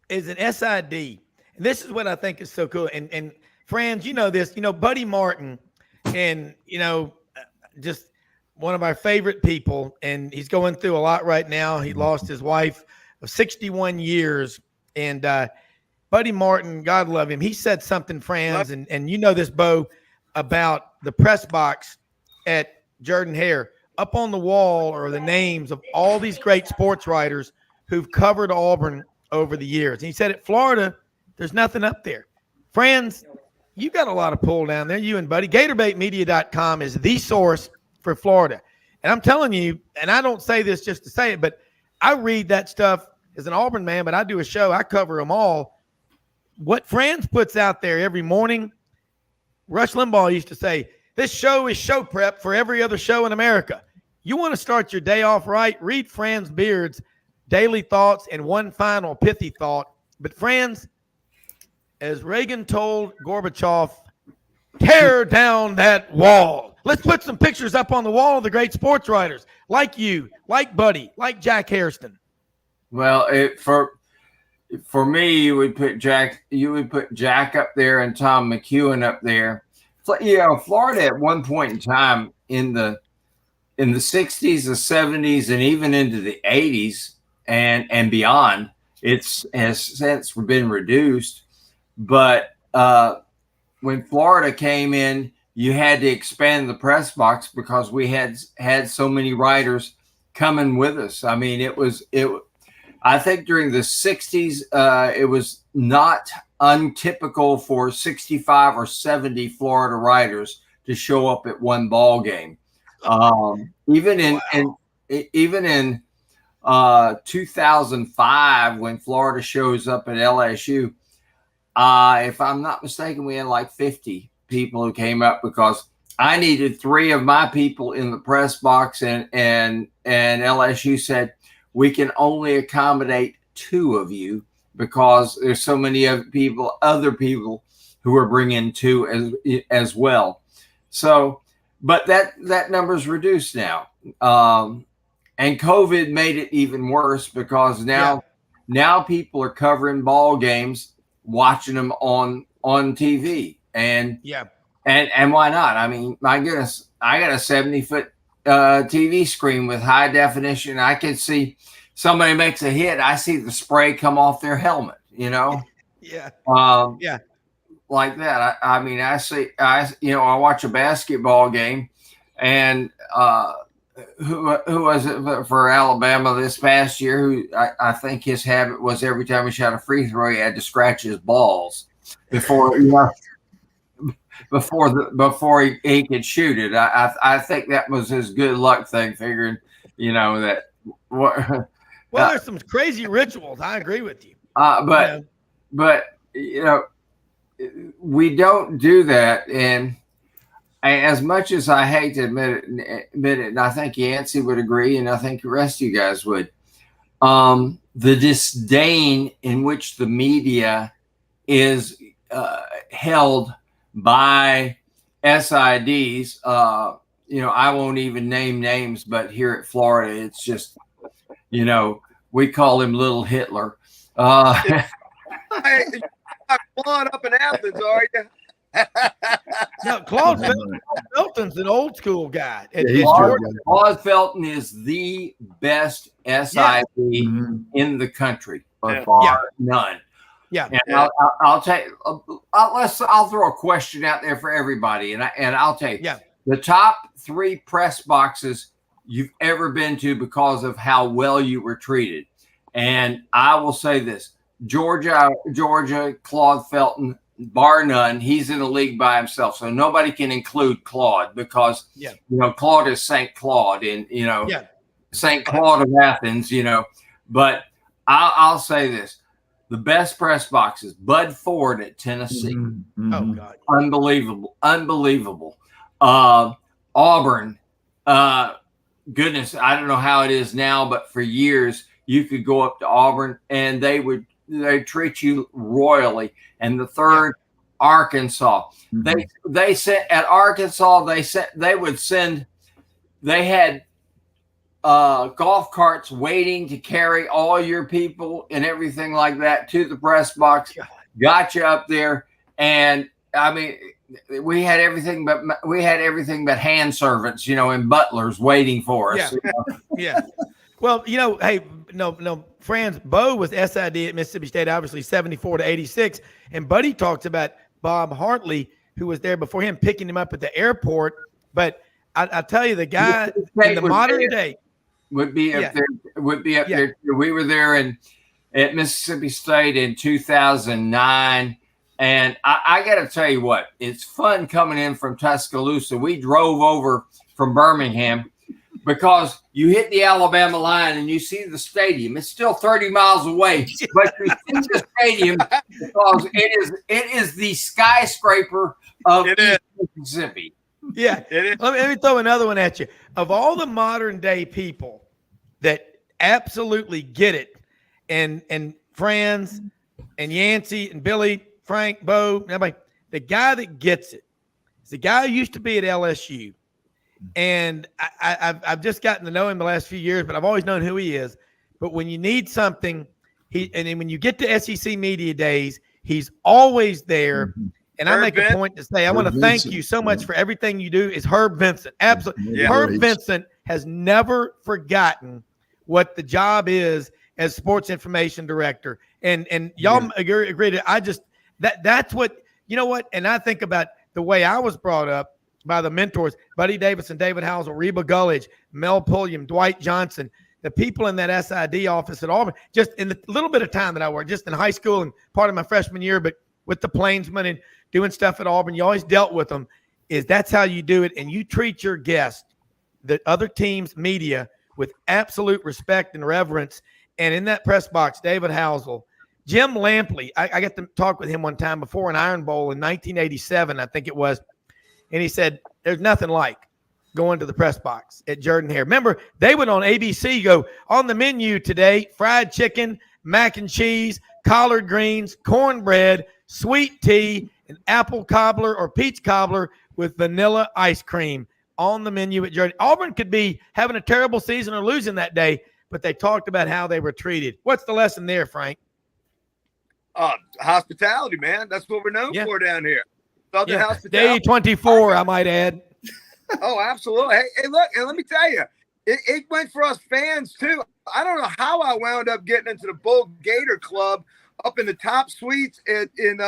is an SID, and this is what I think is so cool. And Franz, this, Buddy Martin, and just one of our favorite people, and he's going through a lot right now. He lost his wife of 61 years, and Buddy Martin, God love him, he said something, Franz, and this, Bo, about the press box at Jordan-Hare. Up on the wall are the names of all these great sports writers who've covered Auburn over the years. And he said at Florida, there's nothing up there. Franz, you got a lot of pull down there, you and Buddy. GatorbaitMedia.com is the source for Florida. And I'm telling you, and I don't say this just to say it, but I read that stuff as an Auburn man, but I do a show, I cover them all. What Franz puts out there every morning, Rush Limbaugh used to say, this show is show prep for every other show in America. You want to start your day off right, read Franz Beard's daily thoughts and one final pithy thought. But Franz, as Reagan told Gorbachev, tear down that wall. Let's put some pictures up on the wall of the great sports writers like you, like Buddy, like Jack Hairston. Well, for me, you would put Jack up there and Tom McEwen up there. Florida at one point in time in the 60s, the 70s, and even into the 80s and beyond, it's has since been reduced. But when Florida came in, you had to expand the press box because we had so many writers coming with us. I mean, I think during the 60s, it was not untypical for 65 or 70 Florida writers to show up at one ball game. Even in 2005, when Florida shows up at LSU, if I'm not mistaken, we had like 50 people who came up because I needed 3 of my people in the press box, and LSU said, we can only accommodate 2 of you because there's so many other people who are bringing 2 as well. So, but that number's reduced now. And COVID made it even worse because now people are covering ball games, watching them on TV. And and why not? I mean, my goodness, I got a 70-foot TV screen with high definition. I can see somebody makes a hit. I see the spray come off their helmet, you know? Like that. I mean, I watch a basketball game, and who was it for Alabama this past year? Who I think his habit was every time he shot a free throw, he had to scratch his balls before he could shoot it. I think that was his good luck thing, figuring, that what. Well, there's some crazy rituals. I agree with you. But we don't do that. And as much as I hate to admit it, and I think Yancey would agree, and I think the rest of you guys would, the disdain in which the media is held by SIDs, I won't even name names, but here at Florida, it's just, we call him Little Hitler. Hey, you're not blowing up in Athens, are you? No, Claude Felton's an old school guy. Claude Felton is the best SID in the country. By far, none. Yeah. And I'll throw a question out there for everybody, and I'll tell you, the top 3 press boxes you've ever been to because of how well you were treated. And I will say this: Georgia, Claude Felton, bar none, he's in a league by himself. So nobody can include Claude because, Claude is St. Claude and, St. Claude of Athens, But I'll say this: the best press boxes, Bud Ford at Tennessee. Mm-hmm. Oh, God. Unbelievable. Auburn, goodness, I don't know how it is now, but for years you could go up to Auburn and they treat you royally. And the third, Arkansas. They sent at Arkansas. They had golf carts waiting to carry all your people and everything like that to the press box. Got you up there, and I mean, we had everything but hand servants, and butlers waiting for us. Well, hey, no, Franz, Bo was SID at Mississippi State, obviously 74 to 86, and Buddy talks about Bob Hartley, who was there before him, picking him up at the airport. But I tell you, the guy in the modern day would be up there. Would be up there. We were there at Mississippi State in 2009. And I got to tell you what, it's fun coming in from Tuscaloosa. We drove over from Birmingham because you hit the Alabama line and you see the stadium. It's still 30 miles away, but you see the stadium because it is the skyscraper of Mississippi. Yeah. Let me throw another one at you. Of all the modern day people that absolutely get it, and Franz and Yancey and Billy, Frank, Bo, everybody, the guy that gets it is the guy who used to be at LSU. And I've just gotten to know him the last few years, but I've always known who he is. But when you need something, and when you get to SEC Media Days, he's always there. And I make a point to say, I want to thank you so much for everything you do. Is Herb Vincent. Absolutely. Herb Vincent has never forgotten what the job is as sports information director. And y'all agree that that's what, what? And I think about the way I was brought up by the mentors, Buddy Davidson, David Housel, Reba Gulledge, Mel Pulliam, Dwight Johnson, the people in that SID office at Auburn, just in the little bit of time that I worked, just in high school and part of my freshman year, but with the Plainsmen and doing stuff at Auburn, you always dealt with them, that's how you do it. And you treat your guests, the other team's media, with absolute respect and reverence. And in that press box, David Housel, Jim Lampley, I got to talk with him one time before an Iron Bowl in 1987, I think it was. And he said, there's nothing like going to the press box at Jordan-Hare. Remember, they would on ABC go, on the menu today, fried chicken, mac and cheese, collard greens, cornbread, sweet tea, and apple cobbler or peach cobbler with vanilla ice cream. on the menu at Jordan. Auburn could be having a terrible season or losing that day, but they talked about how they were treated. What's the lesson there, Frank? Hospitality, man. That's what we're known for down here. Southern hospitality. Day 24, I might add. Oh, absolutely. Hey, look, and let me tell you, it went for us fans too. I don't know how I wound up getting into the Bull Gator Club up in the top suites at Ben.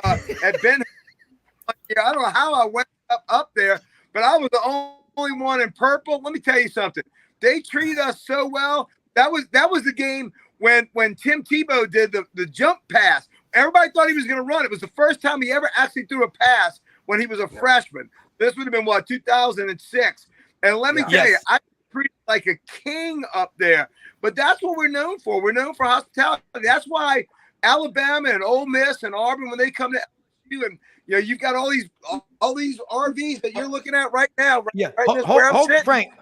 I don't know how I went up there, but I was the only one in purple. Let me tell you something. They treated us so well. That was the game when Tim Tebow did the jump pass. Everybody thought he was going to run. It was the first time he ever actually threw a pass when he was a freshman. This would have been 2006. And let me tell you, I treated like a king up there. But that's what we're known for. We're known for hospitality. That's why Alabama and Ole Miss and Auburn, when they come to LSU, and you've got all these RVs that you're looking at right now. Hold Frank.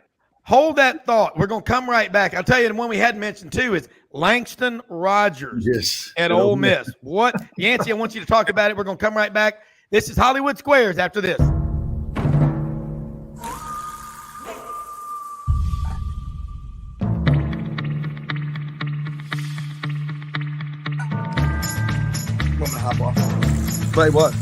Hold that thought. We're going to come right back. I'll tell you the one we hadn't mentioned too is Langston Rogers at Ole Miss. What, Yancey? I want you to talk about it. We're going to come right back. This is Hollywood Squares after this. Play what?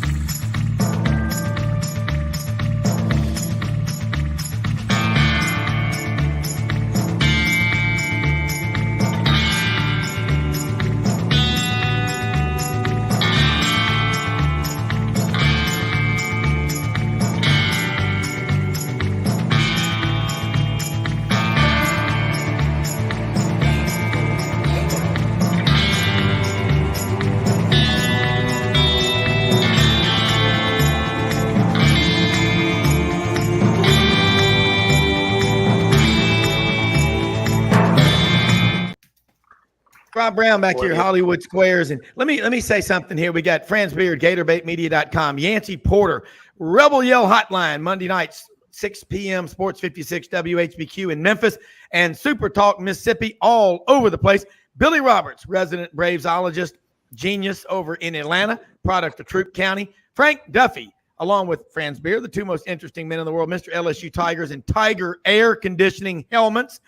Rob Browne back here, Hollywood Squares. And let me say something here. We got Franz Beard, GatorBaitMedia.com, Yancey Porter, Rebel Yell Hotline, Monday nights, 6 p.m., Sports 56 WHBQ in Memphis, and Super Talk Mississippi all over the place. Billy Roberts, resident Bravesologist, genius over in Atlanta, product of Troup County. Frank Duffy, along with Franz Beard, the two most interesting men in the world, Mr. LSU Tigers and Tiger Air Conditioning Helmets.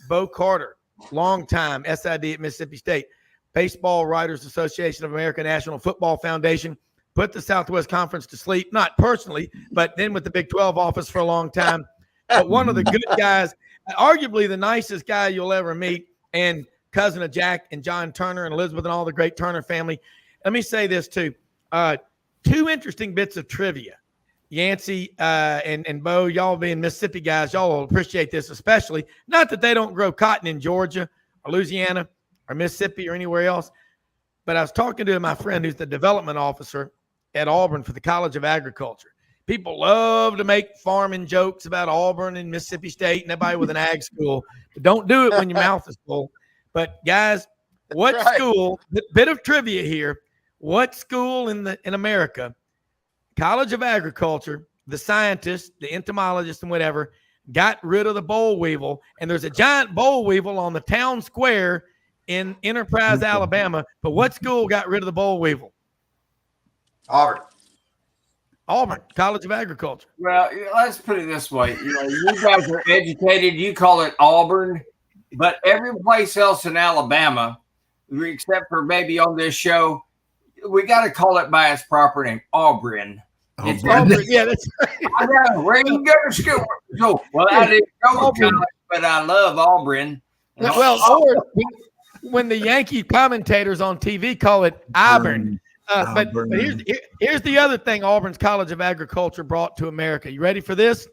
Bo Carter, longtime SID at Mississippi State, Baseball Writers Association of America, National Football Foundation, put the Southwest Conference to sleep, not personally, but then with the Big 12 office for a long time. But one of the good guys, arguably the nicest guy you'll ever meet, and cousin of Jack and John Turner and Elizabeth and all the great Turner family. Let me say this too. Two interesting bits of trivia. Yancey and Bo, y'all being Mississippi guys, y'all will appreciate this especially. Not that they don't grow cotton in Georgia or Louisiana or Mississippi or anywhere else, but I was talking to my friend who's the development officer at Auburn for the College of Agriculture. People love to make farming jokes about Auburn and Mississippi State and everybody with an ag school, but don't do it when your mouth is full. But guys, what school, bit of trivia here, what school in America, College of Agriculture, the scientists, the entomologists and whatever, got rid of the boll weevil, and there's a giant boll weevil on the town square in Enterprise, Alabama, but what school got rid of the boll weevil? Auburn, College of Agriculture. Well, let's put it this way. You guys are educated. You call it Auburn, but every place else in Alabama, except for maybe on this show, we got to call it by its proper name, Auburn. It's Auburn. Yeah, that's right. I got where you go to school. So, well, I didn't go to college, but I love Auburn. Well, when the Yankee commentators on TV call it Auburn. But here's the other thing Auburn's College of Agriculture brought to America. You ready for this?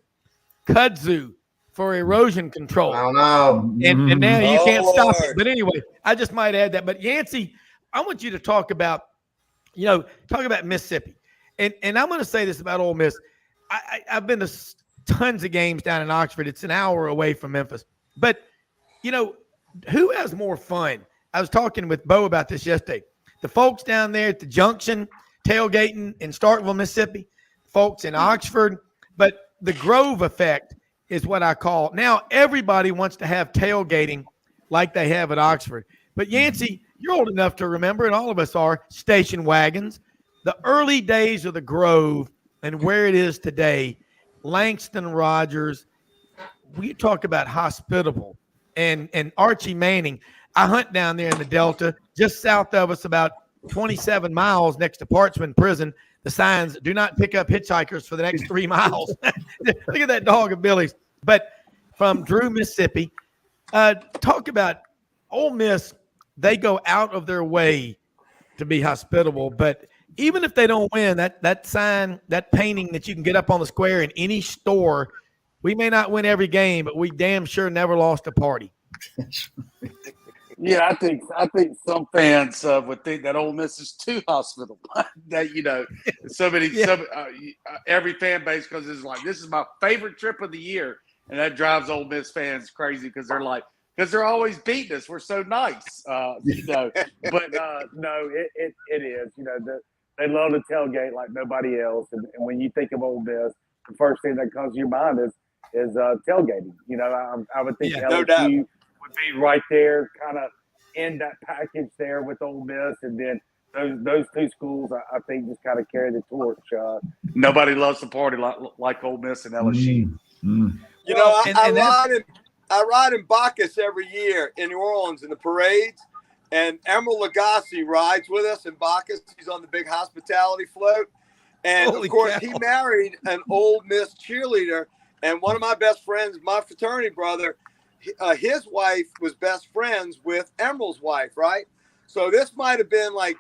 Kudzu for erosion control. I don't know. And now you can't stop it. But anyway, I just might add that. But Yancey, I want you to talk about Mississippi. And I'm going to say this about Ole Miss. I've been to tons of games down in Oxford. It's an hour away from Memphis. But, who has more fun? I was talking with Bo about this yesterday. The folks down there at the junction tailgating in Starkville, Mississippi, folks in Oxford. But the Grove effect is what I call. Now everybody wants to have tailgating like they have at Oxford. But Yancey, you're old enough to remember, and all of us are, station wagons. The early days of the Grove and where it is today, Langston Rogers we talk about hospitable and Archie Manning. I hunt down there in the Delta, just south of us, about 27 miles next to Parchman Prison. The signs, do not pick up hitchhikers for the next 3 miles. Look at that dog of Billy's. But from Drew, Mississippi, talk about Ole Miss. They go out of their way to be hospitable. But even if they don't win, that sign, that painting that you can get up on the square in any store, we may not win every game, but we damn sure never lost a party. Yeah, I think some fans would think that Ole Miss is too hospitable. That every fan base, because it's like, this is my favorite trip of the year, and that drives Ole Miss fans crazy because they're always beating us. We're so nice, But no, it is. They love to tailgate like nobody else, and when you think of Ole Miss, the first thing that comes to your mind is tailgating. I would think LSU would be right there, kind of in that package there with Ole Miss, and then those two schools, I think, just kind of carry the torch. Nobody loves to party like Ole Miss and LSU. I ride in Bacchus every year in New Orleans in the parades, and Emeril Lagasse rides with us in Bacchus. He's on the big hospitality float, and Holy of course cow. he married an Ole Miss cheerleader. And one of my best friends, my fraternity brother, his wife was best friends with Emeril's wife, right? So this might have been like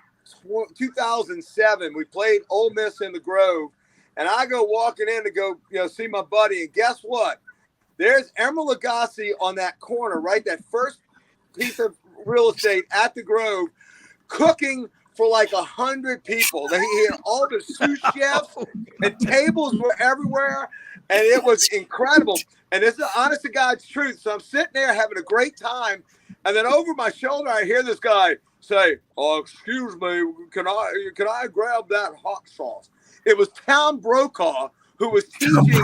2007. We played Ole Miss in the Grove, and I go walking in to go, see my buddy, and guess what? There's Emeril Lagasse on that corner, right? That first piece of real estate at the Grove, cooking for like 100 people. He had all the sous chefs, and tables were everywhere. And it was incredible. And this is the honest to God's truth. So I'm sitting there having a great time. And then over my shoulder, I hear this guy say, "Oh, excuse me, can I grab that hot sauce?" It was Tom Brokaw, who was teaching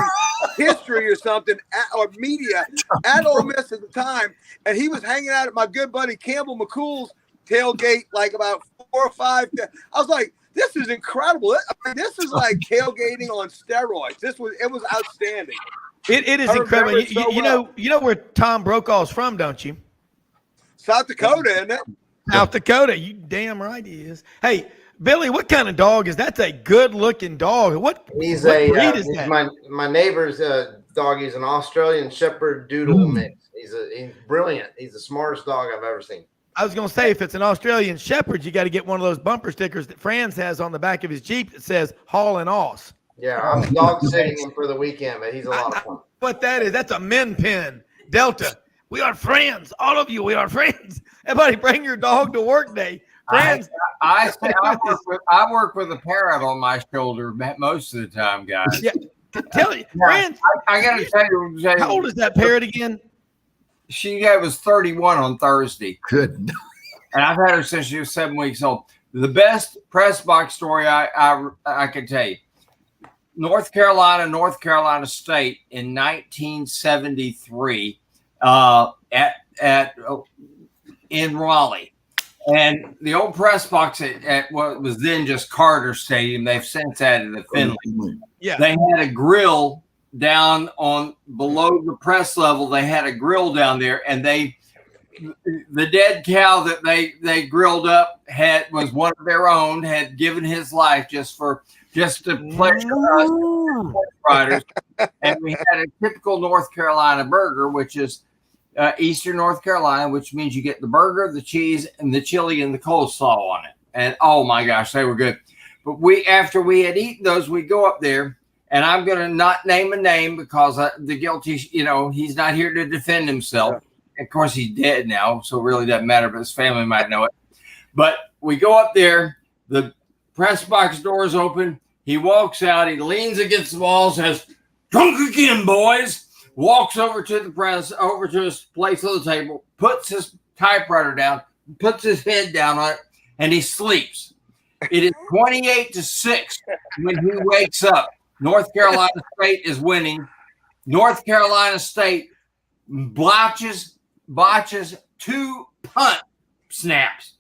history or something or media at Ole Miss at the time. And he was hanging out at my good buddy Campbell McCool's tailgate, like about 4 or 5. I was like, this is incredible. This is like tailgating on steroids. It was outstanding. It is incredible. You know where Tom Brokaw's from, don't you? South Dakota, isn't it? South Dakota. You damn right he is. Hey, Billy, what kind of dog is that? That's a good-looking dog. What breed is that? My neighbor's dog. He's an Australian Shepherd Doodle mix. He's brilliant. He's the smartest dog I've ever seen. I was going to say, if it's an Australian Shepherd, you got to get one of those bumper stickers that Franz has on the back of his Jeep that says "Haul and Oss." Yeah, I'm dog sitting him for the weekend, but he's a lot of fun. What that is? That's a men pin. Delta. We are friends. All of you, we are friends. Everybody, bring your dog to work day. Friends. I work with a parrot on my shoulder most of the time, guys. Yeah. Tell you, Franz. I got to tell you. How old is that parrot again? She was 31 on Thursday. Good. And I've had her since she was 7 weeks old. The best press box story I can tell you. North Carolina State in 1973 in Raleigh. And the old press box at what was then just Carter Stadium, they've since added the Finley. Yeah. They had a grill down on below the press level. They had a grill down there, and the dead cow that they grilled up was one of their own, had given his life just to pleasure us riders. And we had a typical North Carolina burger, which is Eastern North Carolina, which means you get the burger, the cheese, and the chili and the coleslaw on it. And oh my gosh, they were good. But after we had eaten those, we go up there. And I'm going to not name a name because the guilty, he's not here to defend himself. Yeah. Of course, he's dead now, so it really doesn't matter, but his family might know it. But we go up there. The press box door is open. He walks out. He leans against the wall, says, "Drunk again, boys." Walks over to his place on the table, puts his typewriter down, puts his head down on it, and he sleeps. It is 28-6 when he wakes up. North Carolina State is winning. North Carolina State botches 2 punt snaps,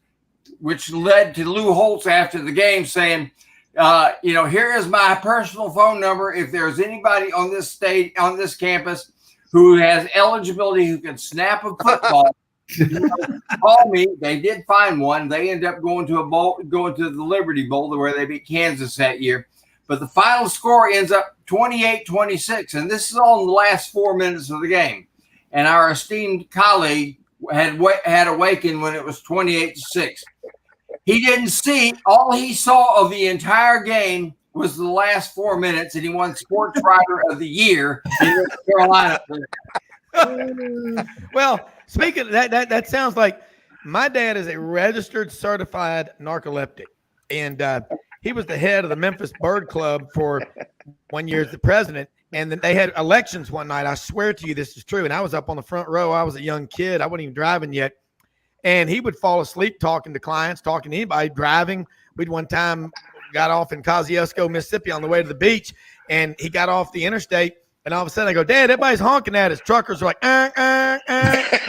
which led to Lou Holtz after the game saying, here is my personal phone number. If there's anybody on this campus who has eligibility, who can snap a football, call me. They did find one. They ended up going to the Liberty Bowl where they beat Kansas that year. But the final score ends up 28-26, and this is all in the last 4 minutes of the game. And our esteemed colleague had awakened when it was 28-6. He didn't see. All he saw of the entire game was the last 4 minutes, and he won Sports Writer of the Year in North Carolina. Well, speaking of that sounds like my dad is a registered certified narcoleptic, and he was the head of the Memphis Bird Club for 1 year as the president. And then they had elections one night. I swear to you, this is true. And I was up on the front row. I was a young kid. I wasn't even driving yet. And he would fall asleep talking to clients, talking to anybody, driving. We'd one time got off in Kosciuszko, Mississippi on the way to the beach. And he got off the interstate. And all of a sudden I go, Dad, everybody's honking at us. Truckers are like, I'm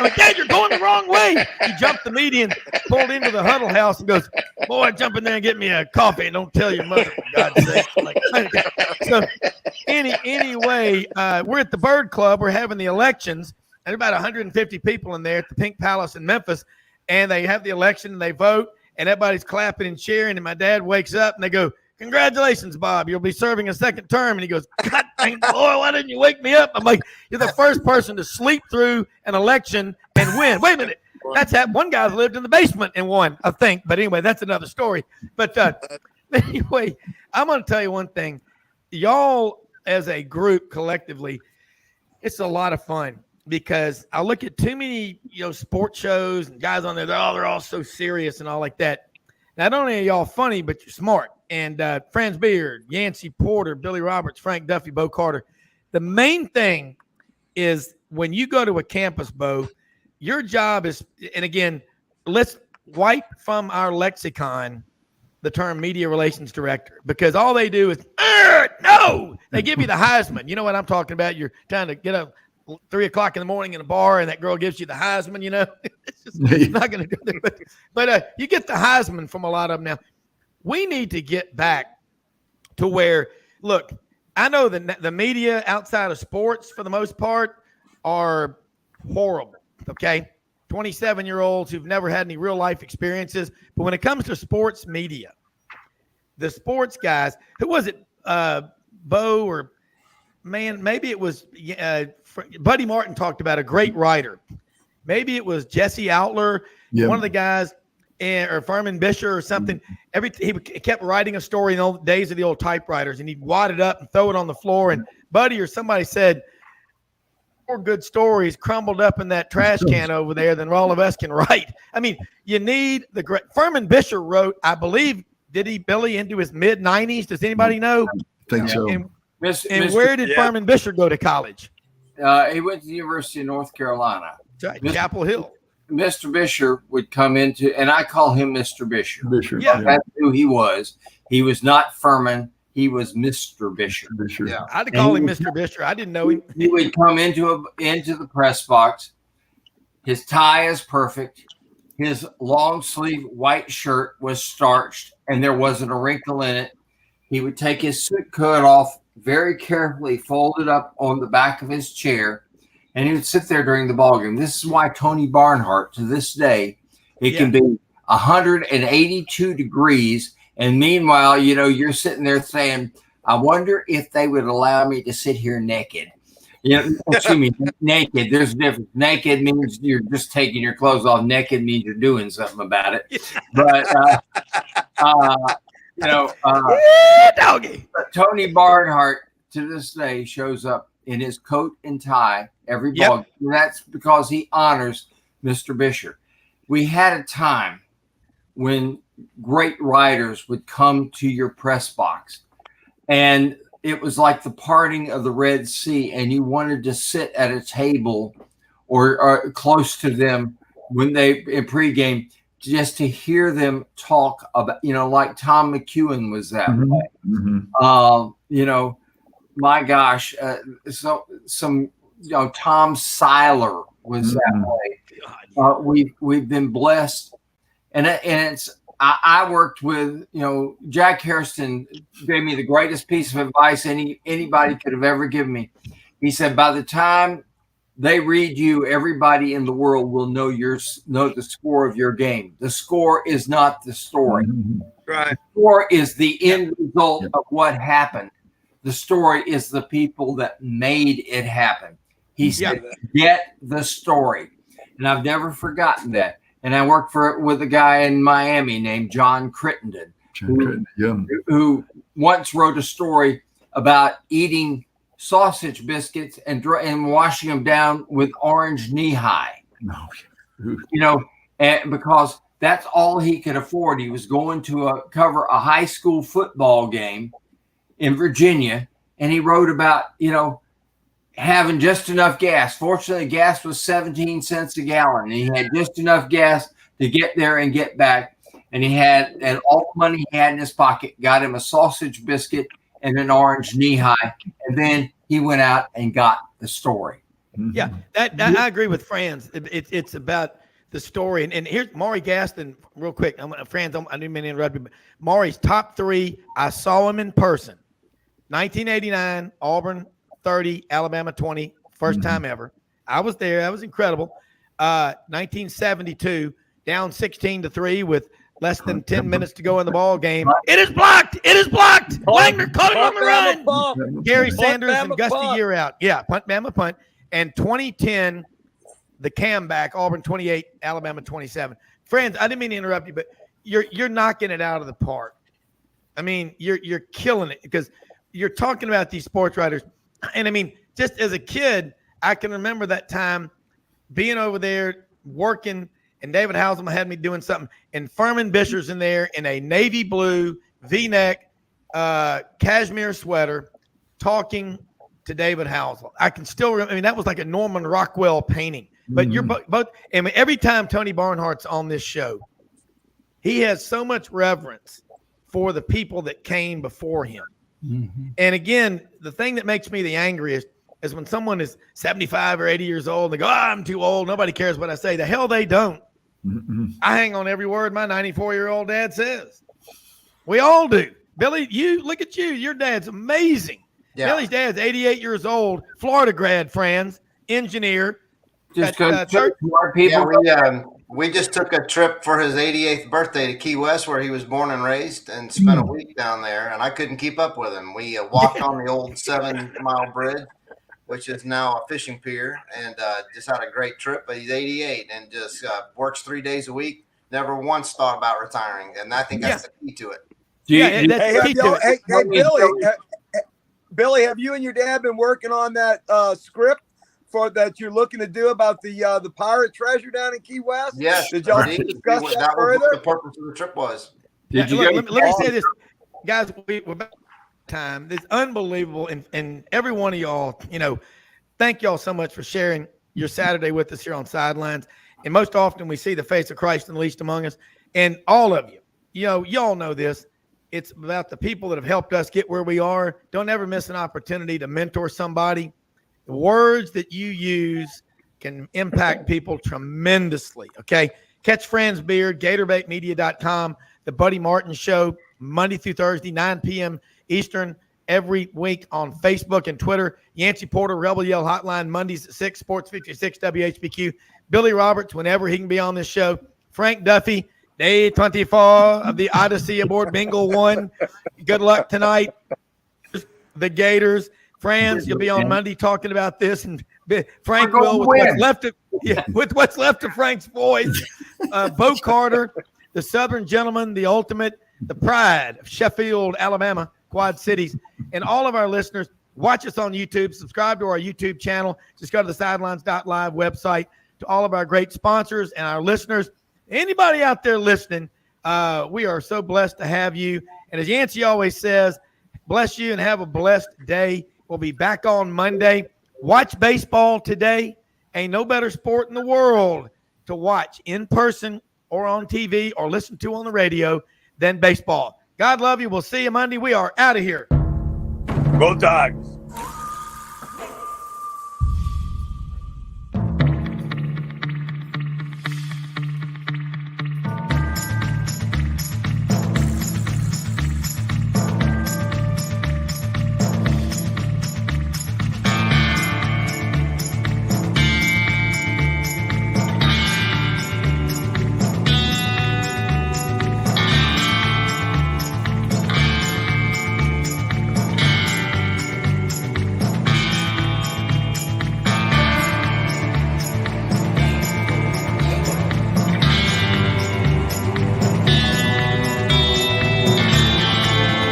like, Dad, you're going the wrong way. He jumped the median, pulled into the huddle house and goes, boy, jump in there and get me a coffee and don't tell your mother, for God's sake. Like, so anyway, we're at the Bird Club. We're having the elections. And about 150 people in there at the Pink Palace in Memphis. And they have the election and they vote. And everybody's clapping and cheering. And my dad wakes up and they go, congratulations, Bob. You'll be serving a second term. And he goes, God dang, boy, why didn't you wake me up? I'm like, you're the first person to sleep through an election and win. Wait a minute. That's happened. One guy's lived in the basement and won, I think. But anyway, that's another story. But anyway, I'm going to tell you one thing. Y'all as a group collectively, it's a lot of fun because I look at too many, sports shows and guys on there. They're all so serious and all like that. Not only are y'all funny, but you're smart. And Franz Beard, Yancey Porter, Billy Roberts, Frank Duffy, Bo Carter. The main thing is when you go to a campus, Bo, your job is, and again, let's wipe from our lexicon the term media relations director, because all they do is, no, they give you the Heisman. You know what I'm talking about? You're trying to get up 3 o'clock in the morning in a bar and that girl gives you the Heisman, it's just not going to go there. But you get the Heisman from a lot of them now. We need to get back to where, look, I know the media outside of sports for the most part are horrible, okay? 27-year-olds who've never had any real life experiences. But when it comes to sports media, the sports guys, who was it, Bo or, man, maybe it was Buddy Martin talked about a great writer. Maybe it was Jesse Outler, one of the guys, or Furman Bisher or something. He kept writing a story in the old days of the old typewriters, and he'd wad it up and throw it on the floor. And Buddy or somebody said, more good stories crumbled up in that trash can over there than all of us can write. I mean, you need the great. Furman Bisher wrote, I believe, did he, Billy, into his mid-90s? Does anybody know? I think so. And where did Furman Bisher go to college? He went to the University of North Carolina. Right, Chapel Hill. Mr. Bisher would come into, and I call him Mr. Bisher. Yeah. That's who he was. He was not Furman. He was Mr. Bisher. Yeah. I'd call him Mr. Bisher. I didn't know him. He would come into the press box. His tie is perfect. His long sleeve white shirt was starched, and there wasn't a wrinkle in it. He would take his suit coat off very carefully, fold it up on the back of his chair, and he would sit there during the ballgame. This is why Tony Barnhart, to this day, it can be 182 degrees. And meanwhile, you're sitting there saying, I wonder if they would allow me to sit here naked. Excuse me, naked. There's a difference. Naked means you're just taking your clothes off. Naked means you're doing something about it. But, doggy. Tony Barnhart, to this day, shows up in his coat and tie every ball. And that's because he honors Mr. Bisher. We had a time when great writers would come to your press box, and it was like the parting of the Red Sea, and you wanted to sit at a table or close to them when they in pregame, just to hear them talk about, like Tom McEwen was that way. Mm-hmm. My gosh, Tom Seiler was that way. We've been blessed, and it's. I worked with, Jack Hairston gave me the greatest piece of advice anybody could have ever given me. He said, by the time they read you, everybody in the world will know the score of your game. The score is not the story. Right. The score is the end result of what happened. The story is the people that made it happen. He said, get the story. And I've never forgotten that. And I worked with a guy in Miami named John Crittenden, who once wrote a story about eating sausage biscuits and washing them down with orange knee-high. And because that's all he could afford. He was going to cover a high school football game in Virginia, and he wrote about, having just enough gas. Fortunately, gas was 17 cents a gallon, and he had just enough gas to get there and get back. And all the money he had in his pocket got him a sausage biscuit and an orange knee-high, and then he went out and got the story. Yeah, I agree with Franz. It's about the story. And here's Maury Gaston, real quick. Franz, I didn't mean to interrupt you, but Maury's top 3, I saw him in person. 1989, Auburn 30, Alabama 20, first time ever. I was there. That was incredible. 1972, down 16-3 with less than 10 minutes to go in the ball game. It is blocked. It is blocked. Wagner caught it on the run. Gary Sanders and Gusty Year out. Yeah, punt, Bama, punt. And 2010, the comeback, Auburn 28, Alabama 27. Friends, I didn't mean to interrupt you, but you're knocking it out of the park. I mean, you're killing it because you're talking about these sports writers. And I mean, just as a kid, I can remember that time being over there working, and David Hausman had me doing something, and Furman Bisher's in there in a navy blue V-neck cashmere sweater talking to David Hausman. I can still remember. I mean, that was like a Norman Rockwell painting. But you're both. I mean, every time Tony Barnhart's on this show, he has so much reverence for the people that came before him. And again, the thing that makes me the angriest is when someone is 75 or 80 years old and they go, I'm too old. Nobody cares what I say. The hell they don't. I hang on every word my 94-year-old dad says. We all do. Billy, look at you. Your dad's amazing. Yeah. Billy's dad's 88 years old, Florida grad, Franz, engineer. Just we just took a trip for his 88th birthday to Key West, where he was born and raised, and spent a week down there, and I couldn't keep up with him. We walked on the old 7-mile bridge, which is now a fishing pier, and just had a great trip. But he's 88 and just works 3 days a week, never once thought about retiring, and I think that's the key to it. Billy, have you and your dad been working on that script that you're looking to do about the pirate treasure down in Key West? Yes. Did y'all discuss that further? What the purpose of the trip was. Let me say this, guys. We're about time. It's unbelievable, and every one of y'all, thank y'all so much for sharing your Saturday with us here on Sidelines. And most often we see the face of Christ in the least among us. And all of you, y'all know this. It's about the people that have helped us get where we are. Don't ever miss an opportunity to mentor somebody. The words that you use can impact people tremendously, okay? Catch Franz Beard, GatorbaitMedia.com, The Buddy Martin Show, Monday through Thursday, 9 p.m. Eastern, every week on Facebook and Twitter. Yancey Porter, Rebel Yell Hotline, Mondays at 6, Sports 56, WHBQ. Billy Roberts, whenever he can be on this show. Frank Duffy, Day 24 of the Odyssey aboard Bingo 1. Good luck tonight. The Gators. Franz, you'll be on Monday talking about this, and Frank will with what's left of Frank's voice. Bo Carter, the Southern Gentleman, the ultimate, the pride of Sheffield, Alabama, Quad Cities, and all of our listeners. Watch us on YouTube. Subscribe to our YouTube channel. Just go to the sidelines.live website. To all of our great sponsors and our listeners, anybody out there listening, we are so blessed to have you. And as Yancey always says, bless you and have a blessed day. We'll be back on Monday. Watch baseball today. Ain't no better sport in the world to watch in person or on TV or listen to on the radio than baseball. God love you. We'll see you Monday. We are out of here. Go Dogs.